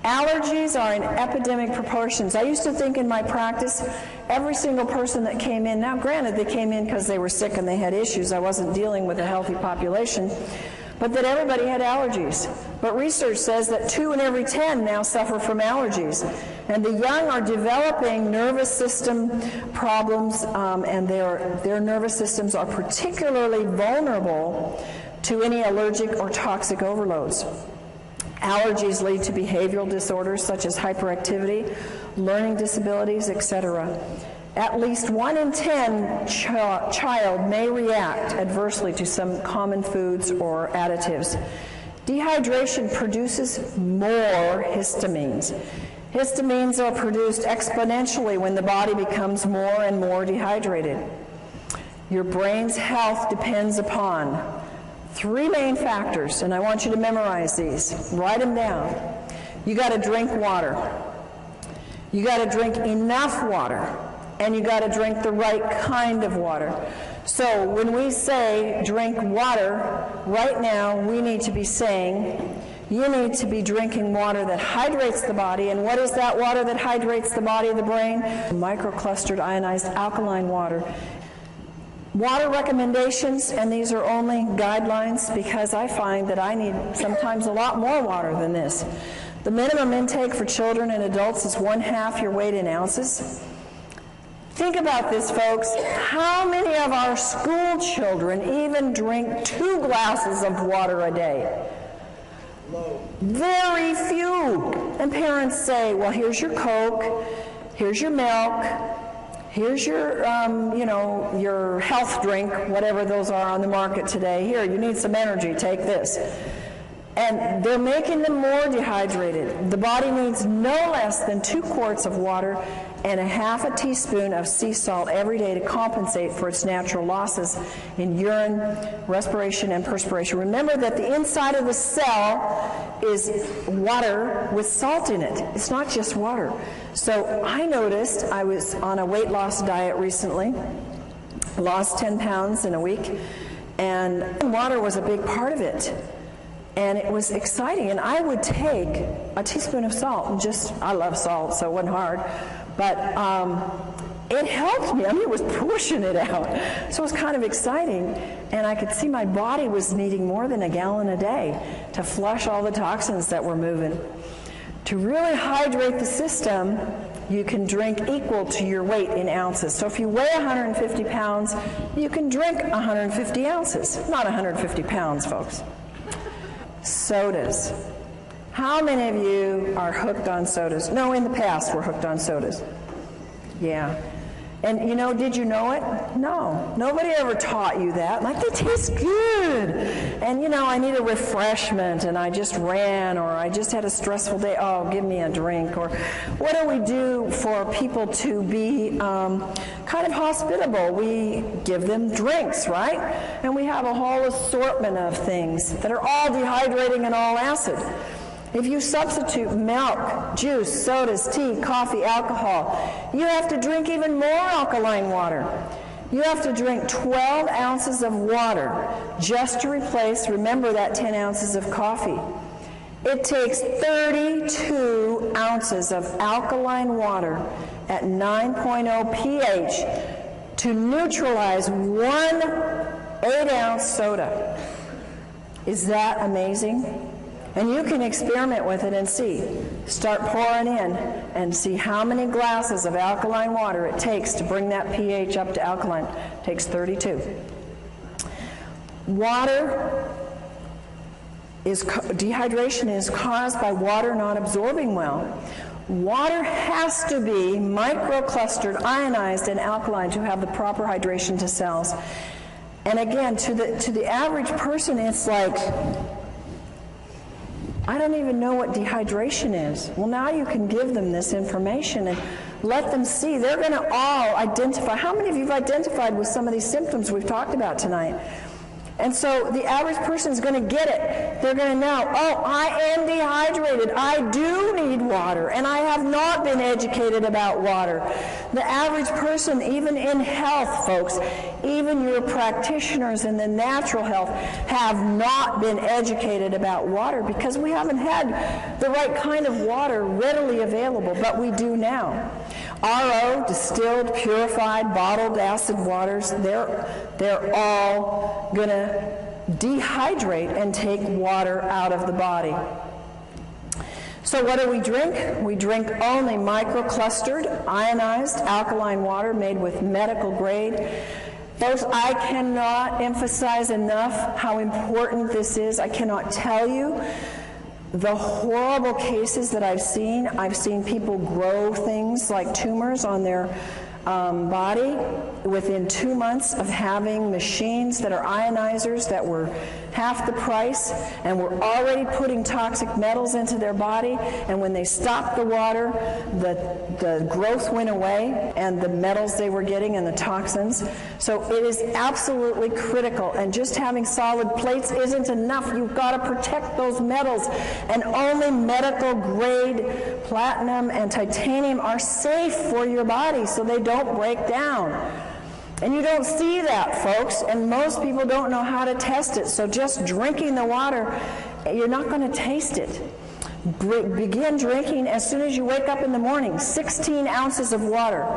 Allergies are in epidemic proportions. I used to think in my practice, every single person that came in, now granted they came in because they were sick and they had issues, I wasn't dealing with a healthy population, but that everybody had allergies. But research says that 2 in every 10 now suffer from allergies. And the young are developing nervous system problems, and their nervous systems are particularly vulnerable to any allergic or toxic overloads. Allergies lead to behavioral disorders such as hyperactivity, learning disabilities, etc. At least 1 in 10 child may react adversely to some common foods or additives. Dehydration produces more histamines. Histamines are produced exponentially when the body becomes more and more dehydrated. Your brain's health depends upon 3 main factors, and I want you to memorize these. Write them down. You got to drink water. You got to drink enough water, and you got to drink the right kind of water. So when we say drink water, right now we need to be saying you need to be drinking water that hydrates the body. And what is that water that hydrates the body of the brain? Microclustered ionized alkaline water. Water recommendations, and these are only guidelines because I find that I need sometimes a lot more water than this. The minimum intake for children and adults is 1/2 your weight in ounces. Think about this, folks. How many of our school children even drink 2 glasses of water a day? Very few. And parents say, well, here's your Coke, here's your milk, here's your, your health drink, whatever those are on the market today. Here, you need some energy, take this. And they're making them more dehydrated. The body needs no less than 2 quarts of water and 1/2 teaspoon of sea salt every day to compensate for its natural losses in urine, respiration, and perspiration. Remember that the inside of the cell is water with salt in it. It's not just water. So I noticed, I was on a weight loss diet recently, lost 10 pounds in a week, and water was a big part of it. And it was exciting, and I would take a teaspoon of salt, and I love salt, so it wasn't hard, but it helped me. I mean, it was pushing it out. So it was kind of exciting, and I could see my body was needing more than 1 gallon a day to flush all the toxins that were moving. To really hydrate the system, you can drink equal to your weight in ounces. So if you weigh 150 pounds, you can drink 150 ounces, not 150 pounds, folks. Sodas. How many of you are hooked on sodas? No, in the past we're hooked on sodas. Yeah. And did you know it? No. Nobody ever taught you that. Like, they taste good. And I need a refreshment, and I just ran, or I just had a stressful day. Oh, give me a drink. Or what do we do for people to be kind of hospitable? We give them drinks, right? And we have a whole assortment of things that are all dehydrating and all acid. If you substitute milk, juice, sodas, tea, coffee, alcohol, you have to drink even more alkaline water. You have to drink 12 ounces of water just to replace, remember, that 10 ounces of coffee. It takes 32 ounces of alkaline water at 9.0 pH to neutralize 1 8-ounce soda. Is that amazing? And you can experiment with it and see. Start pouring in and see how many glasses of alkaline water it takes to bring that pH up to alkaline. It takes 32. Dehydration is caused by water not absorbing well. Water has to be microclustered, ionized, and alkaline to have the proper hydration to cells. And again, to the average person, it's like, I don't even know what dehydration is. Well, now you can give them this information and let them see. They're going to all identify. How many of you have identified with some of these symptoms we've talked about tonight? And so the average person is going to get it. They're going to know, oh, I am dehydrated. I do need water, and I have not been educated about water. The average person, even in health, folks, even your practitioners in the natural health, have not been educated about water because we haven't had the right kind of water readily available, but we do now. RO, distilled, purified, bottled acid waters, they're all going to dehydrate and take water out of the body. So what do we drink? We drink only microclustered, ionized, alkaline water made with medical grade. Folks, I cannot emphasize enough how important this is. I cannot tell you the horrible cases that I've seen. I've seen people grow things like tumors on their body within 2 months of having machines that are ionizers that were half the price and were already putting toxic metals into their body, and when they stopped the water, the growth went away and the metals they were getting and the toxins. So it is absolutely critical, and just having solid plates isn't enough. You've got to protect those metals, and only medical grade platinum and titanium are safe for your body so they don't break down. And you don't see that, folks, and most people don't know how to test it. So just drinking the water, you're not going to taste it. Begin drinking as soon as you wake up in the morning, 16 ounces of water.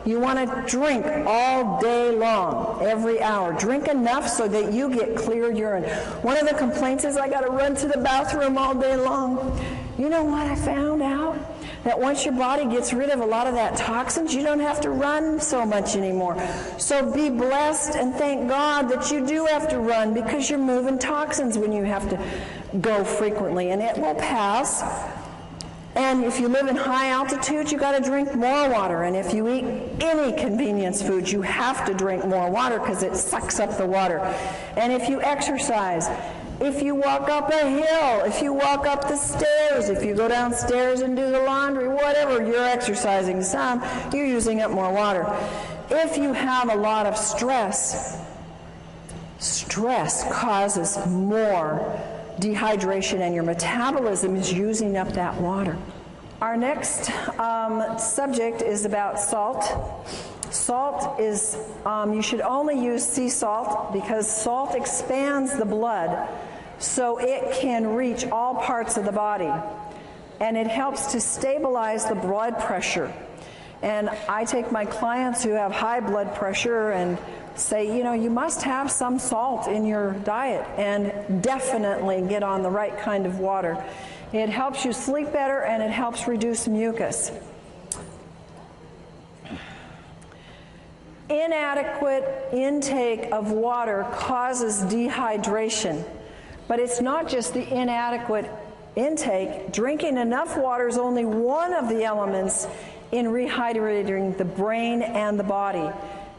You want to drink all day long, every hour. Drink enough so that you get clear urine. One of the complaints is, I got to run to the bathroom all day long. You know what I found out? That once your body gets rid of a lot of that toxins, you don't have to run so much anymore. So be blessed and thank God that you do have to run, because you're moving toxins when you have to go frequently, and it will pass. And if you live in high altitude, you got to drink more water. And if you eat any convenience food, you have to drink more water because it sucks up the water. And if you exercise, if you walk up a hill, if you walk up the stairs, if you go downstairs and do the laundry, whatever, you're exercising some, you're using up more water. If you have a lot of stress, stress causes more dehydration, and your metabolism is using up that water. Our next subject is about salt. Salt is, you should only use sea salt because salt expands the blood so it can reach all parts of the body, and it helps to stabilize the blood pressure. And I take my clients who have high blood pressure and say, you know, you must have some salt in your diet, and definitely get on the right kind of water. It helps you sleep better, and it helps reduce mucus. Inadequate intake of water causes dehydration, but it's not just the inadequate intake. Drinking enough water is only one of the elements in rehydrating the brain and the body.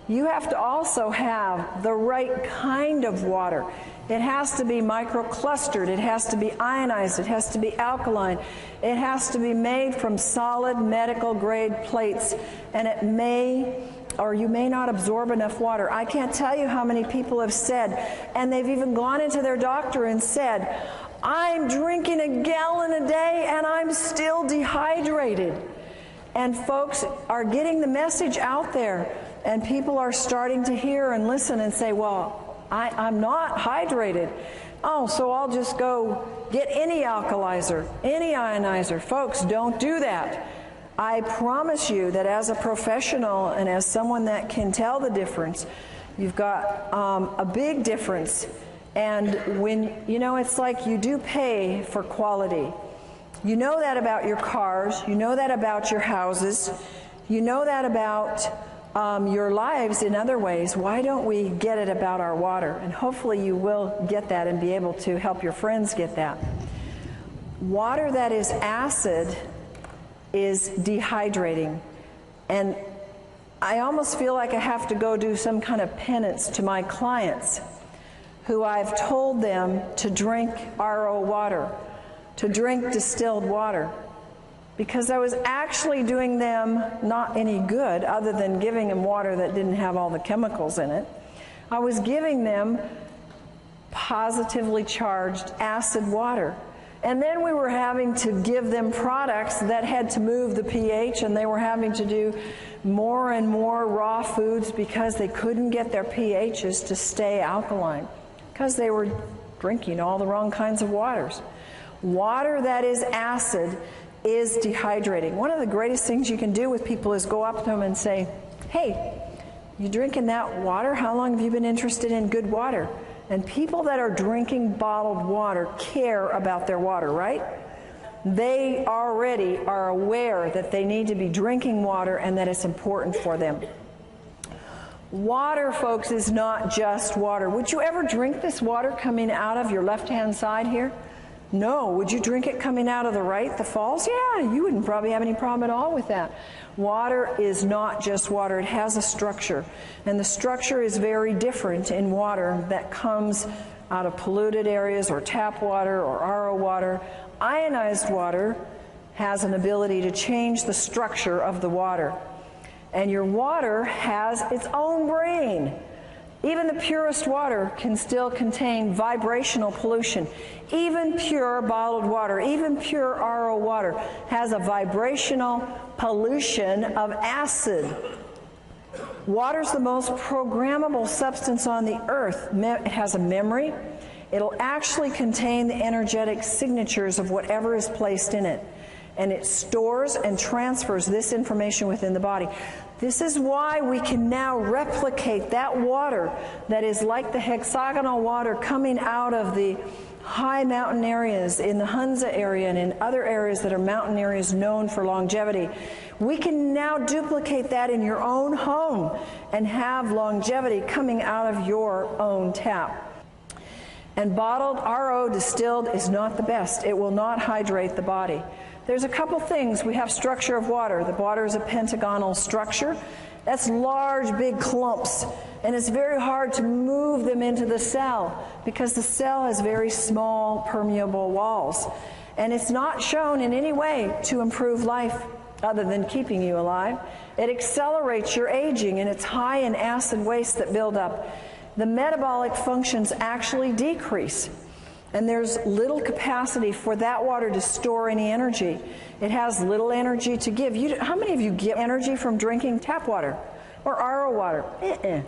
You have to also have the right kind of water. It has to be microclustered, it has to be ionized, it has to be alkaline, it has to be made from solid medical grade plates, and it may or you may not absorb enough water. I can't tell you how many people have said, and they've even gone into their doctor and said, I'm drinking a gallon a day and I'm still dehydrated. And folks are getting the message out there, and people are starting to hear and listen and say, well, I'm not hydrated. Oh, so I'll just go get any alkalizer, any ionizer. Folks, don't do that. I promise you that as a professional and as someone that can tell the difference, you've got a big difference. And when, you know, it's like you do pay for quality. You know that about your cars, you know that about your houses, you know that about your lives in other ways. Why don't we get it about our water? And hopefully you will get that and be able to help your friends get that. Water that is acid is dehydrating. And I almost feel like I have to go do some kind of penance to my clients who I've told them to drink RO water, to drink distilled water, because I was actually doing them not any good other than giving them water that didn't have all the chemicals in it. I was giving them positively charged acid water. And then we were having to give them products that had to move the pH, and they were having to do more and more raw foods because they couldn't get their pHs to stay alkaline, because they were drinking all the wrong kinds of waters. Water that is acid is dehydrating. One of the greatest things you can do with people is go up to them and say, hey, you drinking that water? How long have you been interested in good water? And people that are drinking bottled water care about their water, right? They already are aware that they need to be drinking water and that it's important for them. Water, folks, is not just water. Would you ever drink this water coming out of your left-hand side here? No. Would you drink it coming out of the right, the falls? Yeah, you wouldn't probably have any problem at all with that. Water is not just water. It has a structure. And the structure is very different in water that comes out of polluted areas or tap water or RO water. Ionized water has an ability to change the structure of the water. And your water has its own brain. Even the purest water can still contain vibrational pollution. Even pure bottled water, even pure RO water has a vibrational pollution of acid. Water's the most programmable substance on the earth. It has a memory. It'll actually contain the energetic signatures of whatever is placed in it. And it stores and transfers this information within the body. This is why we can now replicate that water that is like the hexagonal water coming out of the high mountain areas in the Hunza area and in other areas that are mountain areas known for longevity. We can now duplicate that in your own home and have longevity coming out of your own tap. And bottled RO distilled is not the best. It will not hydrate the body. There's a couple things. We have structure of water. The water is a pentagonal structure. That's large, big clumps. And it's very hard to move them into the cell because the cell has very small, permeable walls. And it's not shown in any way to improve life other than keeping you alive. It accelerates your aging, and it's high in acid waste that build up. The metabolic functions actually decrease. And there's little capacity for that water to store any energy. It has little energy to give. How many of you get energy from drinking tap water or RO water?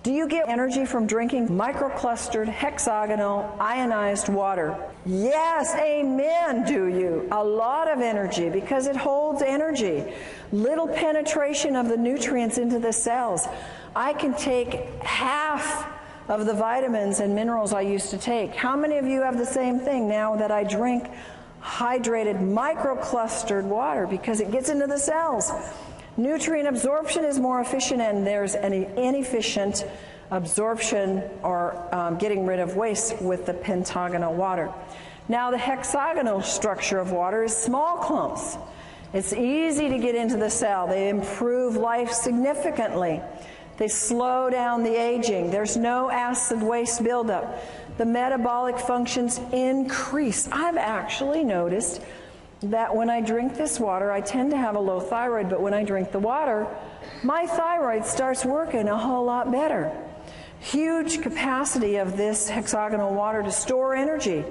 Do you get energy from drinking microclustered, hexagonal, ionized water? Yes, amen, do you? A lot of energy because it holds energy. Little penetration of the nutrients into the cells. I can take half of the vitamins and minerals I used to take. How many of you have the same thing now that I drink hydrated microclustered water because it gets into the cells? Nutrient absorption is more efficient, and there's an inefficient absorption or getting rid of waste with the pentagonal water. Now the hexagonal structure of water is small clumps. It's easy to get into the cell. They improve life significantly. They slow down the aging. There's no acid waste buildup. The metabolic functions increase. I've actually noticed that when I drink this water, I tend to have a low thyroid, but when I drink the water, my thyroid starts working a whole lot better. Huge capacity of this hexagonal water to store energy.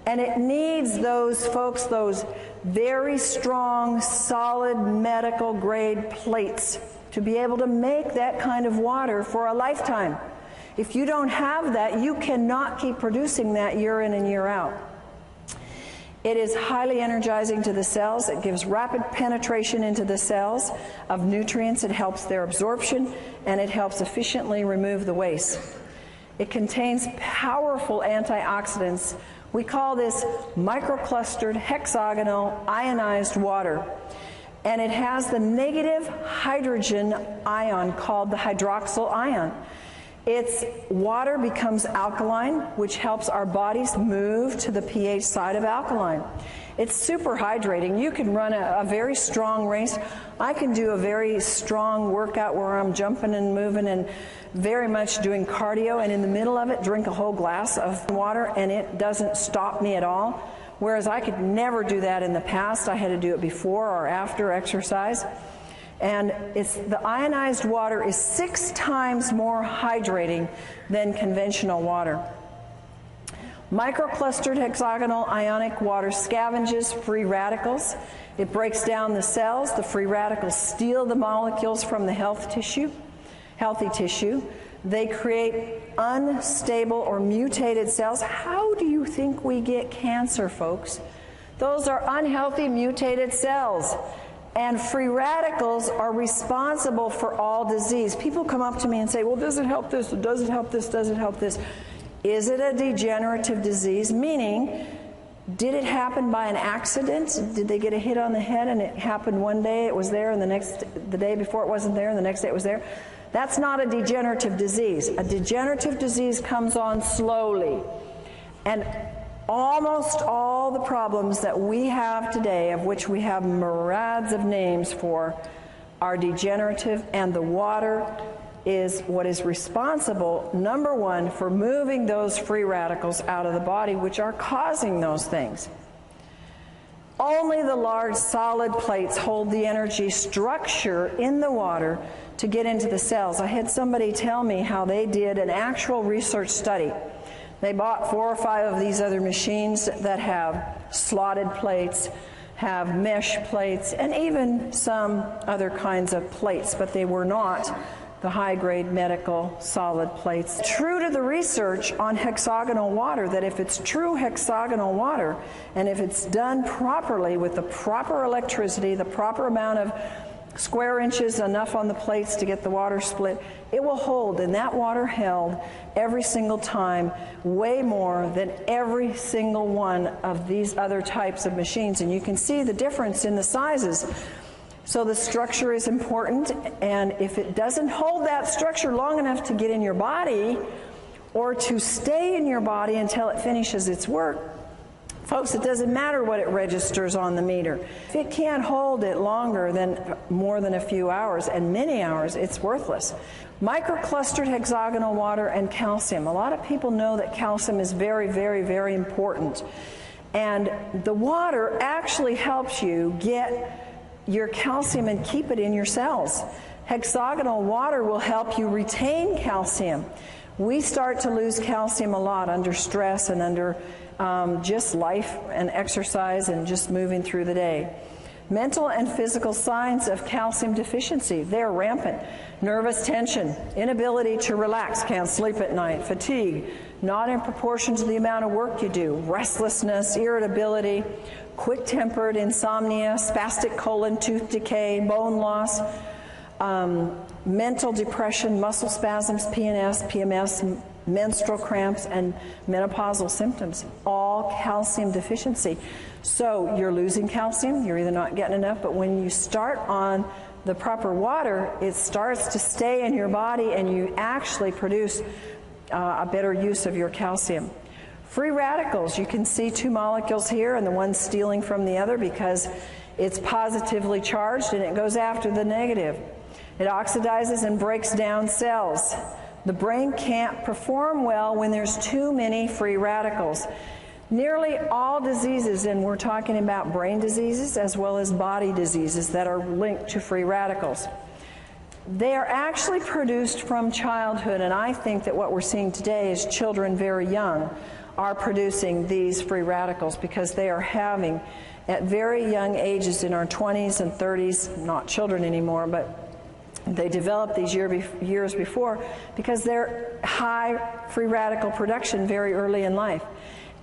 And it needs those folks, those very strong, solid medical grade plates to be able to make that kind of water for a lifetime. If you don't have that, you cannot keep producing that year in and year out. It is highly energizing to the cells. It gives rapid penetration into the cells of nutrients. It helps their absorption, and it helps efficiently remove the waste. It contains powerful antioxidants. We call this microclustered, hexagonal, ionized water. And it has the negative hydrogen ion called the hydroxyl ion. Its water becomes alkaline, which helps our bodies move to the pH side of alkaline. It's super hydrating. You can run a very strong race. I can do a very strong workout where I'm jumping and moving and very much doing cardio, and in the middle of it drink a whole glass of water, and it doesn't stop me at all. Whereas I could never do that in the past. I had to do it before or after exercise. And the ionized water is 6 times more hydrating than conventional water. Microclustered hexagonal ionic water scavenges free radicals. It breaks down the cells. The free radicals steal the molecules from the healthy tissue. They create unstable or mutated cells. How do you think we get cancer, folks? Those are unhealthy mutated cells. And free radicals are responsible for all disease. People come up to me and say, well, does it help this? Does it help this? Does it help this? Is it a degenerative disease? Meaning, did it happen by an accident? Did they get a hit on the head and it happened one day, it was there, and the day before it wasn't there, and the next day it was there? That's not a degenerative disease. A degenerative disease comes on slowly. And almost all the problems that we have today, of which we have myriads of names for, are degenerative, and the water is what is responsible, number one, for moving those free radicals out of the body, which are causing those things. Only the large solid plates hold the energy structure in the water to get into the cells. I had somebody tell me how they did an actual research study. They bought 4 or 5 of these other machines that have slotted plates, have mesh plates, and even some other kinds of plates, but they were not the high-grade medical solid plates. True to the research on hexagonal water, that if it's true hexagonal water, and if it's done properly with the proper electricity, the proper amount of square inches, enough on the plates to get the water split, it will hold, and that water held every single time way more than every single one of these other types of machines. And you can see the difference in the sizes. So the structure is important, and if it doesn't hold that structure long enough to get in your body or to stay in your body until it finishes its work, folks, it doesn't matter what it registers on the meter. If it can't hold it longer than more than a few hours, and many hours, it's worthless. Microclustered hexagonal water and calcium. A lot of people know that calcium is very, very, very important. And the water actually helps you get your calcium and keep it in your cells. Hexagonal water will help you retain calcium. We start to lose calcium a lot under stress and under just life and exercise and just moving through the day. Mental and physical signs of calcium deficiency, they're rampant. Nervous tension, inability to relax, can't sleep at night, fatigue, not in proportion to the amount of work you do, restlessness, irritability, quick-tempered, insomnia, spastic colon, tooth decay, bone loss, mental depression, muscle spasms, PNS, PMS, menstrual cramps, and menopausal symptoms, all calcium deficiency. So you're losing calcium, you're either not getting enough, but when you start on the proper water, it starts to stay in your body and you actually produce a better use of your calcium. Free radicals, you can see 2 molecules here and the one stealing from the other because it's positively charged and it goes after the negative. It oxidizes and breaks down cells. The brain can't perform well when there's too many free radicals. Nearly all diseases, and we're talking about brain diseases as well as body diseases that are linked to free radicals, they are actually produced from childhood, and I think that what we're seeing today is children very young are producing these free radicals because they are having, at very young ages in our 20s and 30s, not children anymore, but they developed these years before because they're high free radical production very early in life.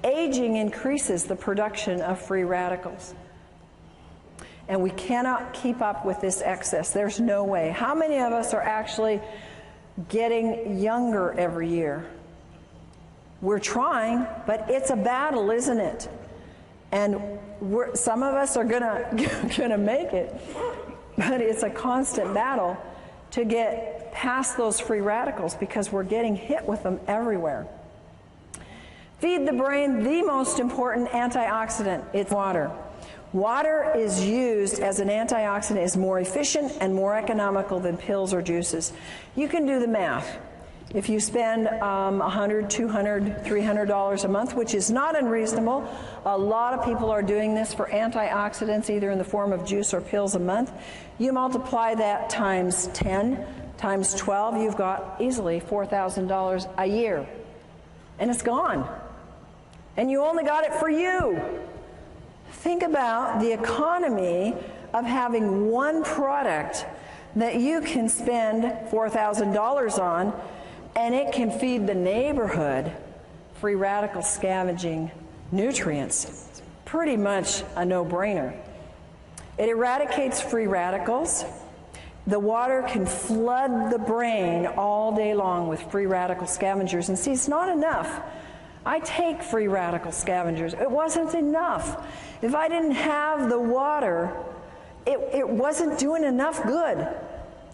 Aging increases the production of free radicals. And we cannot keep up with this excess. There's no way. How many of us are actually getting younger every year? We're trying, but it's a battle, isn't it? And some of us are gonna make it, but it's a constant battle to get past those free radicals because we're getting hit with them everywhere. Feed the brain the most important antioxidant, it's water. Water is used as an antioxidant, is more efficient and more economical than pills or juices. You can do the math. If you spend $100, $200, $300 a month, which is not unreasonable, a lot of people are doing this for antioxidants, either in the form of juice or pills a month. You multiply that times 10, times 12, you've got easily $4,000 a year. And it's gone. And you only got it for you. Think about the economy of having one product that you can spend $4,000 on, and it can feed the neighborhood free radical scavenging nutrients. It's pretty much a no-brainer. It eradicates free radicals. The water can flood the brain all day long with free radical scavengers. And see, it's not enough. I take free radical scavengers. It wasn't enough. If I didn't have the water, it wasn't doing enough good.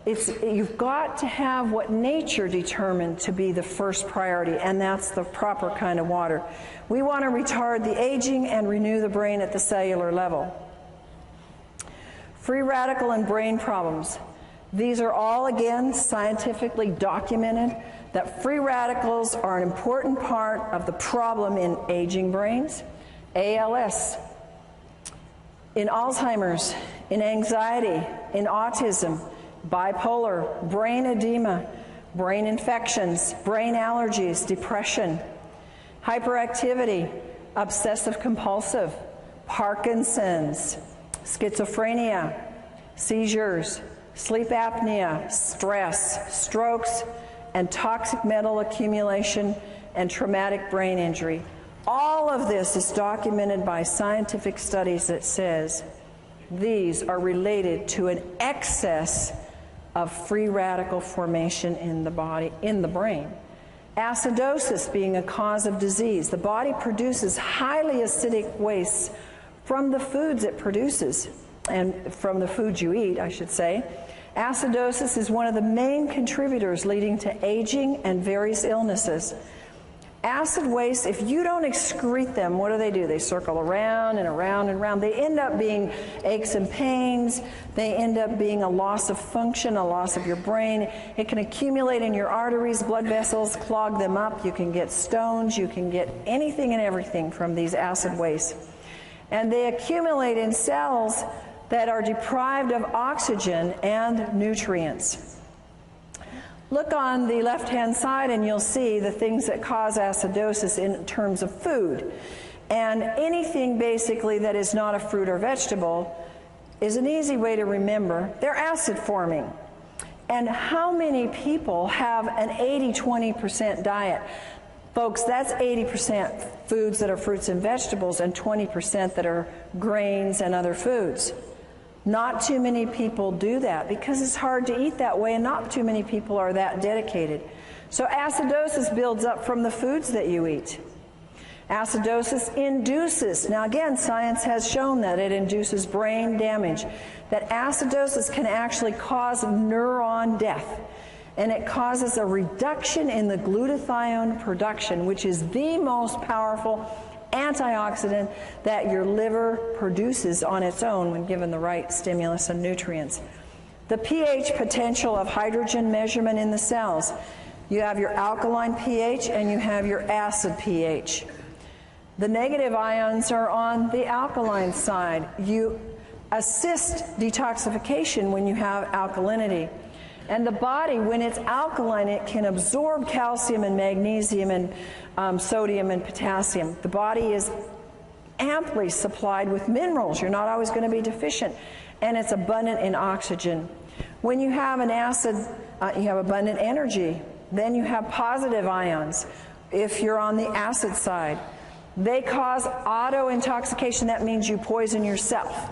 You've got to have what nature determined to be the first priority, and that's the proper kind of water. We want to retard the aging and renew the brain at the cellular level. Free radical and brain problems. These are all, again, scientifically documented that free radicals are an important part of the problem in aging brains, ALS, in Alzheimer's, in anxiety, in autism, bipolar, brain edema, brain infections, brain allergies, depression, hyperactivity, obsessive compulsive, Parkinson's, schizophrenia, seizures, sleep apnea, stress, strokes, and toxic metal accumulation and traumatic brain injury. All of this is documented by scientific studies that says these are related to an excess of free radical formation in the body, in the brain. Acidosis being a cause of disease. The body produces highly acidic wastes from the foods it produces, and from the foods you eat, I should say. Acidosis is one of the main contributors leading to aging and various illnesses. Acid wastes, if you don't excrete them, what do? They circle around and around and around. They end up being aches and pains. They end up being a loss of function, a loss of your brain. It can accumulate in your arteries, blood vessels, clog them up. You can get stones. You can get anything and everything from these acid wastes. And they accumulate in cells that are deprived of oxygen and nutrients. Look on the left-hand side and you'll see the things that cause acidosis in terms of food. And anything basically that is not a fruit or vegetable is an easy way to remember. They're acid forming. And how many people have an 80-20% diet? Folks, that's 80% foods that are fruits and vegetables and 20% that are grains and other foods. Not too many people do that because it's hard to eat that way, and not too many people are that dedicated. So acidosis builds up from the foods that you eat. Acidosis induces, now again, science has shown that it induces brain damage, that acidosis can actually cause neuron death, and it causes a reduction in the glutathione production, which is the most powerful antioxidant that your liver produces on its own when given the right stimulus and nutrients. The pH potential of hydrogen measurement in the cells. You have your alkaline pH and you have your acid pH. The negative ions are on the alkaline side. You assist detoxification when you have alkalinity. And the body, when it's alkaline, it can absorb calcium and magnesium and sodium and potassium. The body is amply supplied with minerals. You're not always going to be deficient. And it's abundant in oxygen. When you have an acid, you have abundant energy. Then you have positive ions. If you're on the acid side, they cause auto-intoxication. That means you poison yourself.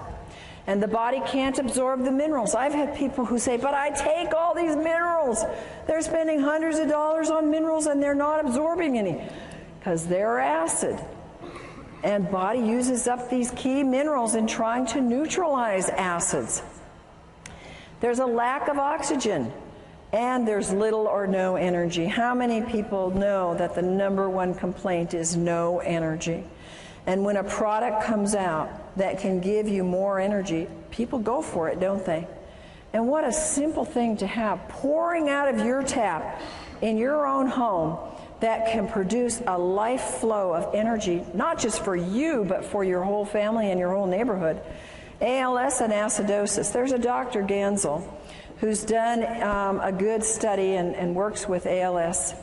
And the body can't absorb the minerals. I've had people who say, but I take all these minerals. They're spending hundreds of dollars on minerals and they're not absorbing any because they're acid. And body uses up these key minerals in trying to neutralize acids. There's a lack of oxygen and there's little or no energy. How many people know that the #1 complaint is no energy? And when a product comes out that can give you more energy, people go for it, don't they? And what a simple thing to have pouring out of your tap in your own home that can produce a life flow of energy, not just for you, but for your whole family and your whole neighborhood. ALS and acidosis. There's a Dr. Gansel who's done a good study and works with ALS.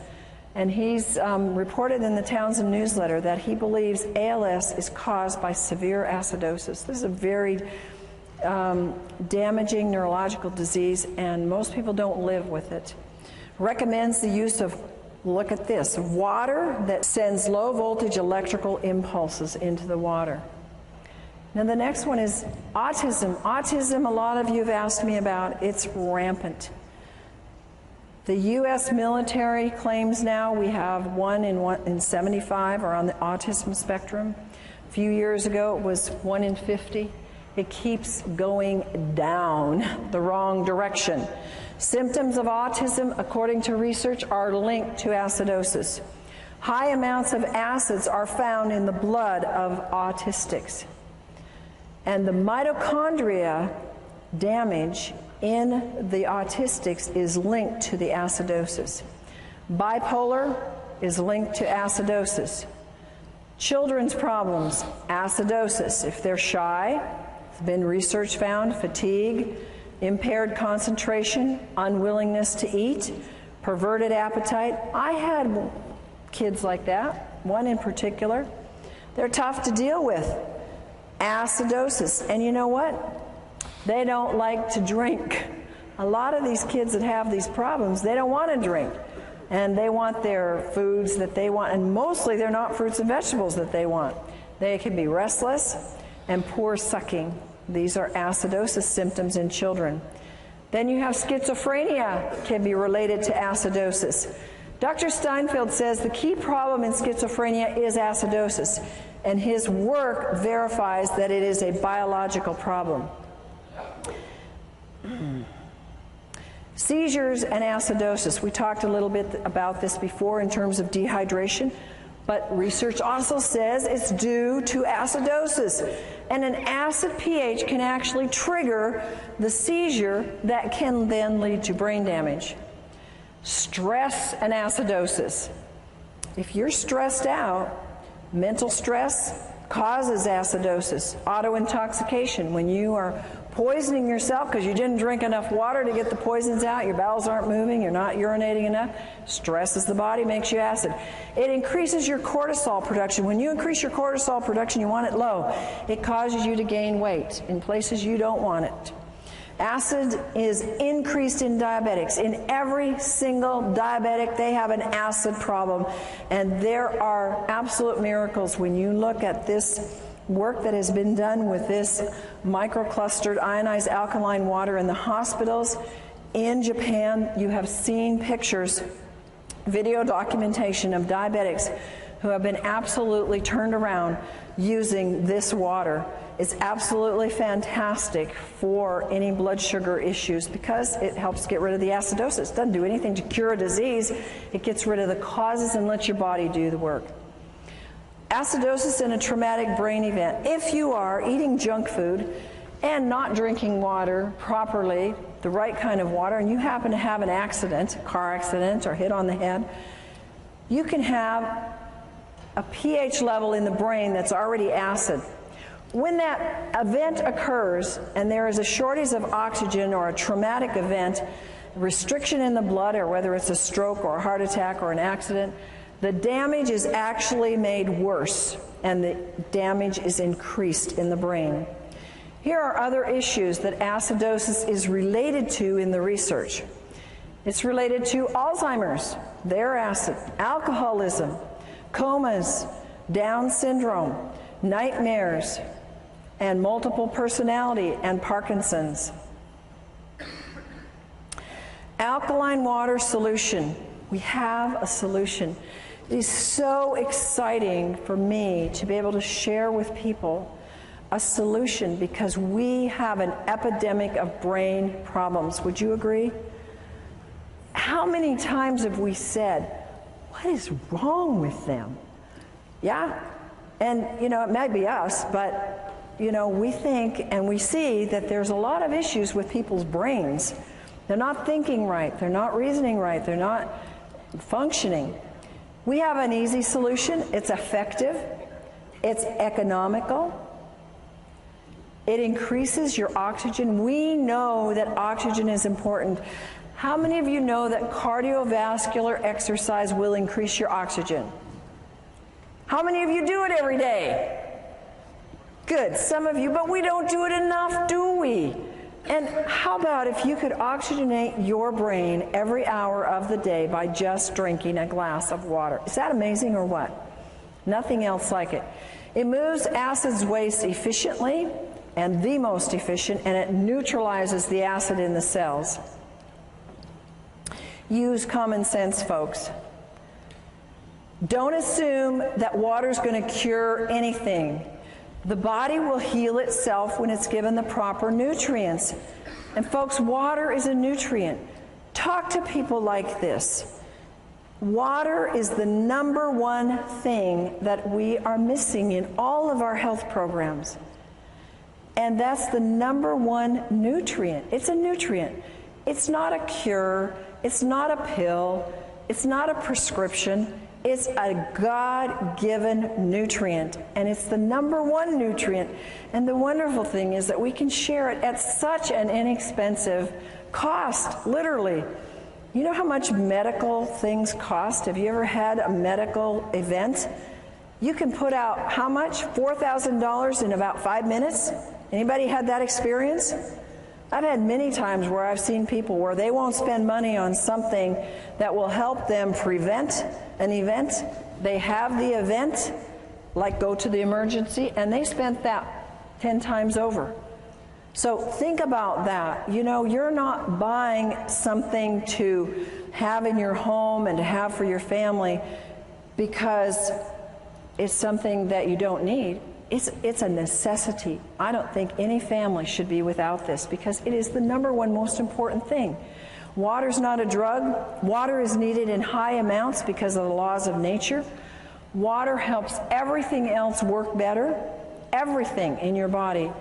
And he's reported in the Townsend newsletter that he believes ALS is caused by severe acidosis. This is a very damaging neurological disease, and most people don't live with it. Recommends the use of, look at this, water that sends low voltage electrical impulses into the water. Now the next one is autism. Autism, a lot of you have asked me about. It's rampant. The U.S. military claims now we have 1 in 75 are on the autism spectrum. A few years ago it was 1 in 50. It keeps going down the wrong direction. Symptoms of autism, according to research, are linked to acidosis. High amounts of acids are found in the blood of autistics. And the mitochondria damage in the autistics is linked to the acidosis. Bipolar is linked to acidosis. Children's problems, acidosis. If they're shy, there's been research found, fatigue, impaired concentration, unwillingness to eat, perverted appetite. I had kids like that, one in particular. They're tough to deal with. Acidosis. And you know what? They don't like to drink. A lot of these kids that have these problems, they don't want to drink. And they want their foods that they want, and mostly they're not fruits and vegetables that they want. They can be restless and poor sucking. These are acidosis symptoms in children. Then you have schizophrenia, can be related to acidosis. Dr. Steinfeld says the key problem in schizophrenia is acidosis, and his work verifies that it is a biological problem. Seizures and acidosis. We talked a little bit about this before in terms of dehydration, but research also says it's due to acidosis. And an acid pH can actually trigger the seizure that can then lead to brain damage. Stress and acidosis. If you're stressed out, mental stress causes acidosis. Autointoxication, when you are poisoning yourself because you didn't drink enough water to get the poisons out, your bowels aren't moving, you're not urinating enough, stresses the body, makes you acid. It increases your cortisol production. When you increase your cortisol production, you want it low. It causes you to gain weight in places you don't want it. Acid is increased in diabetics. In every single diabetic, they have an acid problem. And there are absolute miracles when you look at this work that has been done with this microclustered ionized alkaline water in the hospitals. In Japan, you have seen pictures, video documentation of diabetics who have been absolutely turned around using this water. It's absolutely fantastic for any blood sugar issues because it helps get rid of the acidosis. It doesn't do anything to cure a disease. It gets rid of the causes and lets your body do the work. Acidosis in a traumatic brain event. If you are eating junk food and not drinking water properly, the right kind of water, and you happen to have an accident, a car accident or hit on the head, you can have a pH level in the brain that's already acid. When that event occurs and there is a shortage of oxygen or a traumatic event, restriction in the blood, or whether it's a stroke or a heart attack or an accident, the damage is actually made worse and the damage is increased in the brain. Here are other issues that acidosis is related to in the research. It's related to Alzheimer's, their acid, alcoholism, comas, Down syndrome, nightmares, and multiple personality and Parkinson's. Alkaline water solution. We have a solution. It is so exciting for me to be able to share with people a solution because we have an epidemic of brain problems. Would you agree? How many times have we said, what is wrong with them? Yeah? And, you know, it might be us, but, you know, we think and we see that there's a lot of issues with people's brains. They're not thinking right. They're not reasoning right. They're not functioning. We have an easy solution. It's effective. It's economical. It increases your oxygen. We know that oxygen is important. How many of you know that cardiovascular exercise will increase your oxygen? How many of you do it every day? Good, some of you, but we don't do it enough, do we? And how about if you could oxygenate your brain every hour of the day by just drinking a glass of water? Is that amazing or what? Nothing else like it. It moves acids waste efficiently, and the most efficient, and it neutralizes the acid in the cells. Use common sense, folks. Don't assume that water is going to cure anything. The body will heal itself when it's given the proper nutrients. And folks, water is a nutrient. Talk to people like this. Water is the #1 thing that we are missing in all of our health programs. And that's the #1 nutrient. It's a nutrient. It's not a cure. It's not a pill. It's not a prescription. It's a God-given nutrient, and it's the #1 nutrient. And the wonderful thing is that we can share it at such an inexpensive cost, literally. You know how much medical things cost? Have you ever had a medical event? You can put out how much? $4,000 in about 5 minutes? Anybody had that experience? I've had many times where I've seen people where they won't spend money on something that will help them prevent an event. They have the event, like go to the emergency, and they spent that 10 times over. So think about that. You know, you're not buying something to have in your home and to have for your family because it's something that you don't need. It's a necessity. I don't think any family should be without this because it is the #1 most important thing. Water's not a drug. Water is needed in high amounts because of the laws of nature. Water helps everything else work better, everything in your body.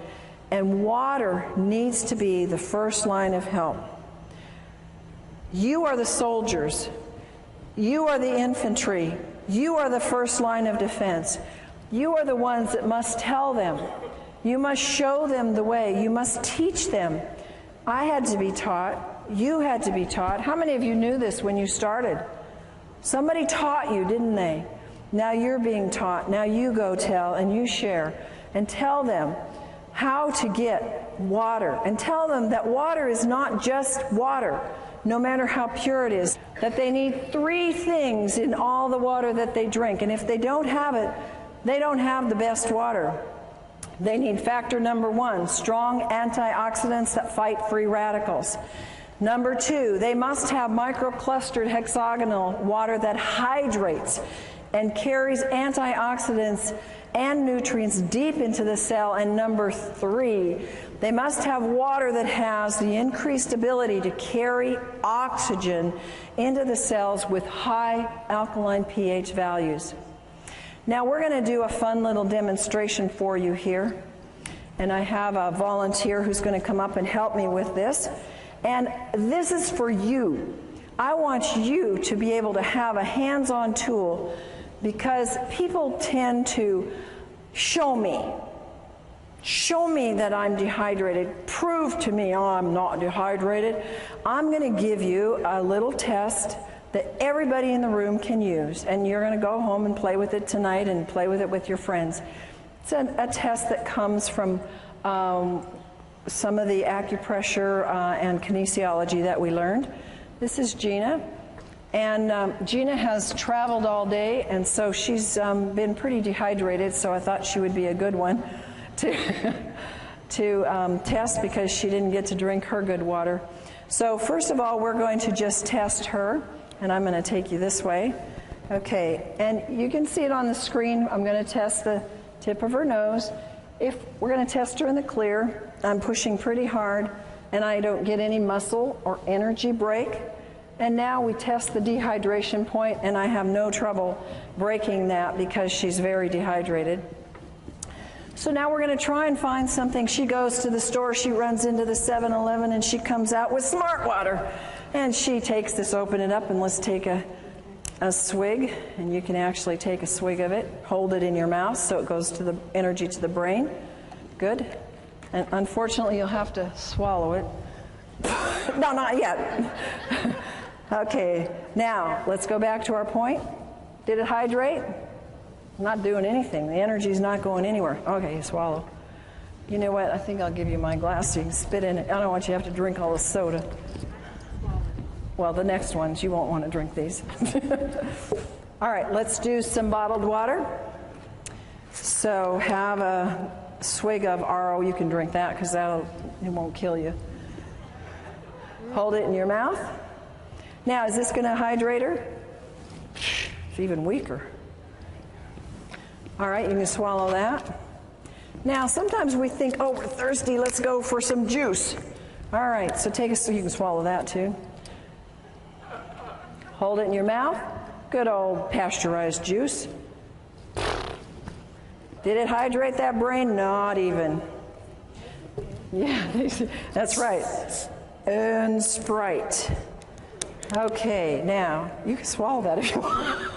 And water needs to be the first line of help. You are the soldiers. You are the infantry. You are the first line of defense. You are the ones that must tell them. You must show them the way. You must teach them. I had to be taught. You had to be taught. How many of you knew this when you started? Somebody taught you, didn't they? Now you're being taught. Now you go tell and you share and tell them how to get water. And tell them that water is not just water, no matter how pure it is. That they need 3 things in all the water that they drink. And if they don't have it, they don't have the best water. They need factor #1, strong antioxidants that fight free radicals. #2, they must have microclustered hexagonal water that hydrates and carries antioxidants and nutrients deep into the cell. And #3, they must have water that has the increased ability to carry oxygen into the cells with high alkaline pH values. Now we're going to do a fun little demonstration for you here. And I have a volunteer who's going to come up and help me with this. And this is for you. I want you to be able to have a hands-on tool because people tend to show me that I'm dehydrated. Prove to me, oh, I'm not dehydrated. I'm going to give you a little test that everybody in the room can use, and you're going to go home and play with it tonight and play with it with your friends. It's a test that comes from some of the acupressure and kinesiology that we learned. This is Gina, and Gina has traveled all day, and so she's been pretty dehydrated, so I thought she would be a good one to test because she didn't get to drink her good water. So first of all, we're going to just test her. And I'm going to take you this way. Okay, and you can see it on the screen. I'm going to test the tip of her nose. If we're going to test her in the clear, I'm pushing pretty hard, and I don't get any muscle or energy break. And now we test the dehydration point, and I have no trouble breaking that because she's very dehydrated. So now we're going to try and find something. She goes to the store, she runs into the 7-Eleven, and she comes out with Smart Water. And she takes this, open it up, and let's take a swig. And you can actually take a swig of it, hold it in your mouth so it goes to the energy to the brain. Good. And unfortunately, you'll have to swallow it. No, not yet. Okay, now let's go back to our point. Did it hydrate? Not doing anything. The energy's not going anywhere. Okay, you swallow. You know what? I think I'll give you my glass so you can spit in it. I don't want you to have to drink all the soda. Well, the next ones, you won't want to drink these. All right, let's do some bottled water. So have a swig of RO. You can drink that because it won't kill you. Hold it in your mouth. Now, is this going to hydrate her? It's even weaker. All right, you can swallow that. Now, sometimes we think, oh, we're thirsty, let's go for some juice. All right, so take a, so you can swallow that too. Hold it in your mouth. Good old pasteurized juice. Did it hydrate that brain? Not even. Yeah, that's right. And Sprite. Okay, now, you can swallow that if you want.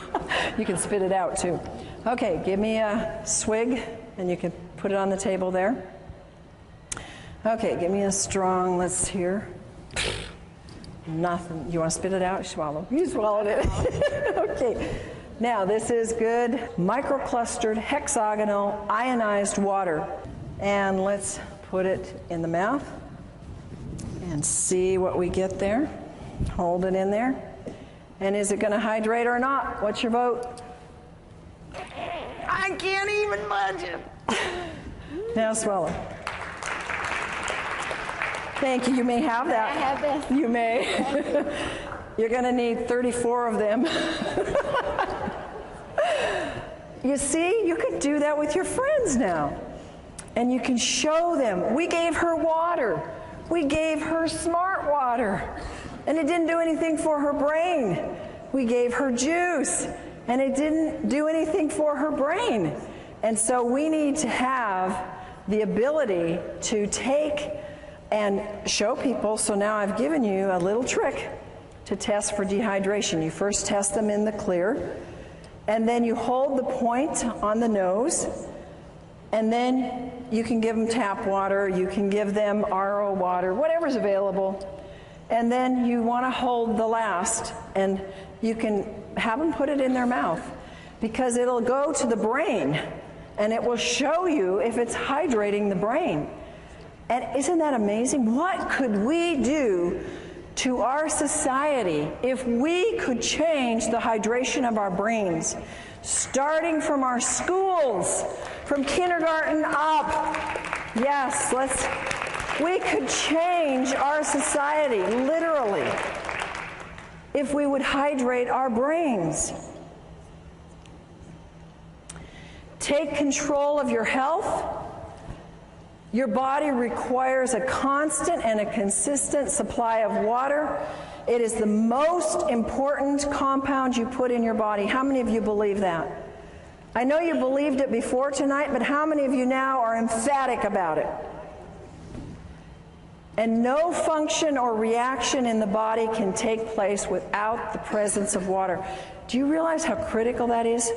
You can spit it out too. Okay, give me a swig, and you can put it on the table there. Okay, give me a strong, let's hear. Nothing. You want to spit it out? Swallow. You swallowed it. Okay. Now, this is good microclustered hexagonal ionized water. And let's put it in the mouth and see what we get there. Hold it in there. And is it going to hydrate or not? What's your vote? I can't even budge it. Now swallow. Thank you. You may have that. I have this. You may. You're going to need 34 of them. You see, you could do that with your friends now. And you can show them. We gave her water. We gave her smart water. And it didn't do anything for her brain. We gave her juice. And it didn't do anything for her brain. And so we need to have the ability to take and show people. So now I've given you a little trick to test for dehydration. You first test them in the clear, and then you hold the point on the nose, and then you can give them tap water, you can give them RO water, whatever's available, and then you want to hold the last, and you can have them put it in their mouth, because it'll go to the brain, and it will show you if it's hydrating the brain. And isn't that amazing? What could we do to our society if we could change the hydration of our brains, starting from our schools, from kindergarten up? Yes, we could change our society, literally, if we would hydrate our brains. Take control of your health. Your body requires a constant and a consistent supply of water. It is the most important compound you put in your body. How many of you believe that? I know you believed it before tonight, but how many of you now are emphatic about it? And no function or reaction in the body can take place without the presence of water. Do you realize how critical that is?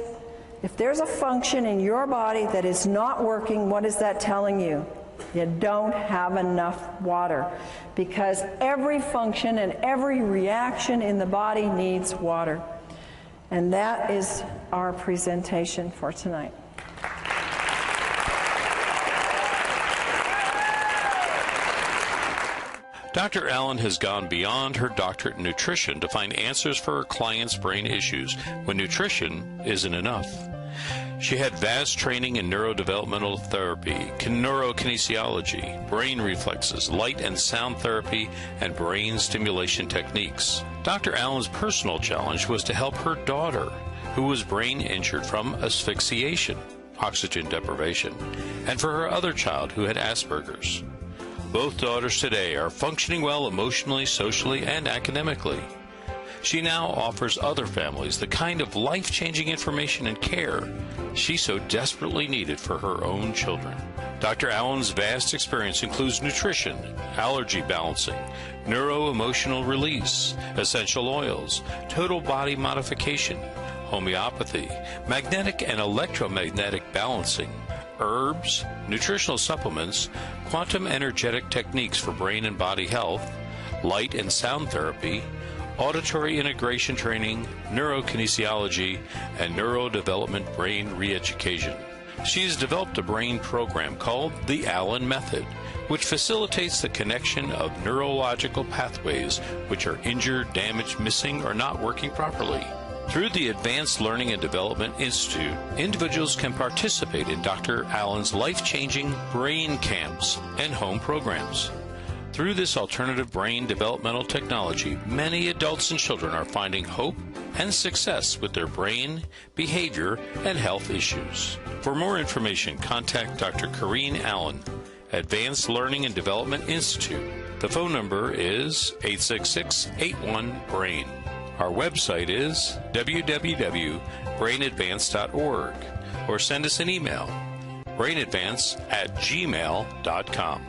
If there's a function in your body that is not working, what is that telling you? You don't have enough water, because every function and every reaction in the body needs water. And that is our presentation for tonight. Dr. Allen has gone beyond her doctorate in nutrition to find answers for her clients' brain issues when nutrition isn't enough. She had vast training in neurodevelopmental therapy, neurokinesiology, brain reflexes, light and sound therapy, and brain stimulation techniques. Dr. Allen's personal challenge was to help her daughter, who was brain injured from asphyxiation, oxygen deprivation, and for her other child who had Asperger's. Both daughters today are functioning well emotionally, socially, and academically. She now offers other families the kind of life-changing information and care she so desperately needed for her own children. Dr. Allen's vast experience includes nutrition, allergy balancing, neuro-emotional release, essential oils, total body modification, homeopathy, magnetic and electromagnetic balancing, herbs, nutritional supplements, quantum energetic techniques for brain and body health, light and sound therapy, auditory integration training, neurokinesiology, and neurodevelopment brain re-education. She has developed a brain program called the Allen Method, which facilitates the connection of neurological pathways which are injured, damaged, missing, or not working properly. Through the Advanced Learning and Development Institute, individuals can participate in Dr. Allen's life-changing brain camps and home programs. Through this alternative brain developmental technology, many adults and children are finding hope and success with their brain, behavior, and health issues. For more information, contact Dr. Corinne Allen, Advanced Learning and Development Institute. The phone number is 866-81-BRAIN. Our website is www.brainadvance.org, or send us an email, brainadvance@gmail.com.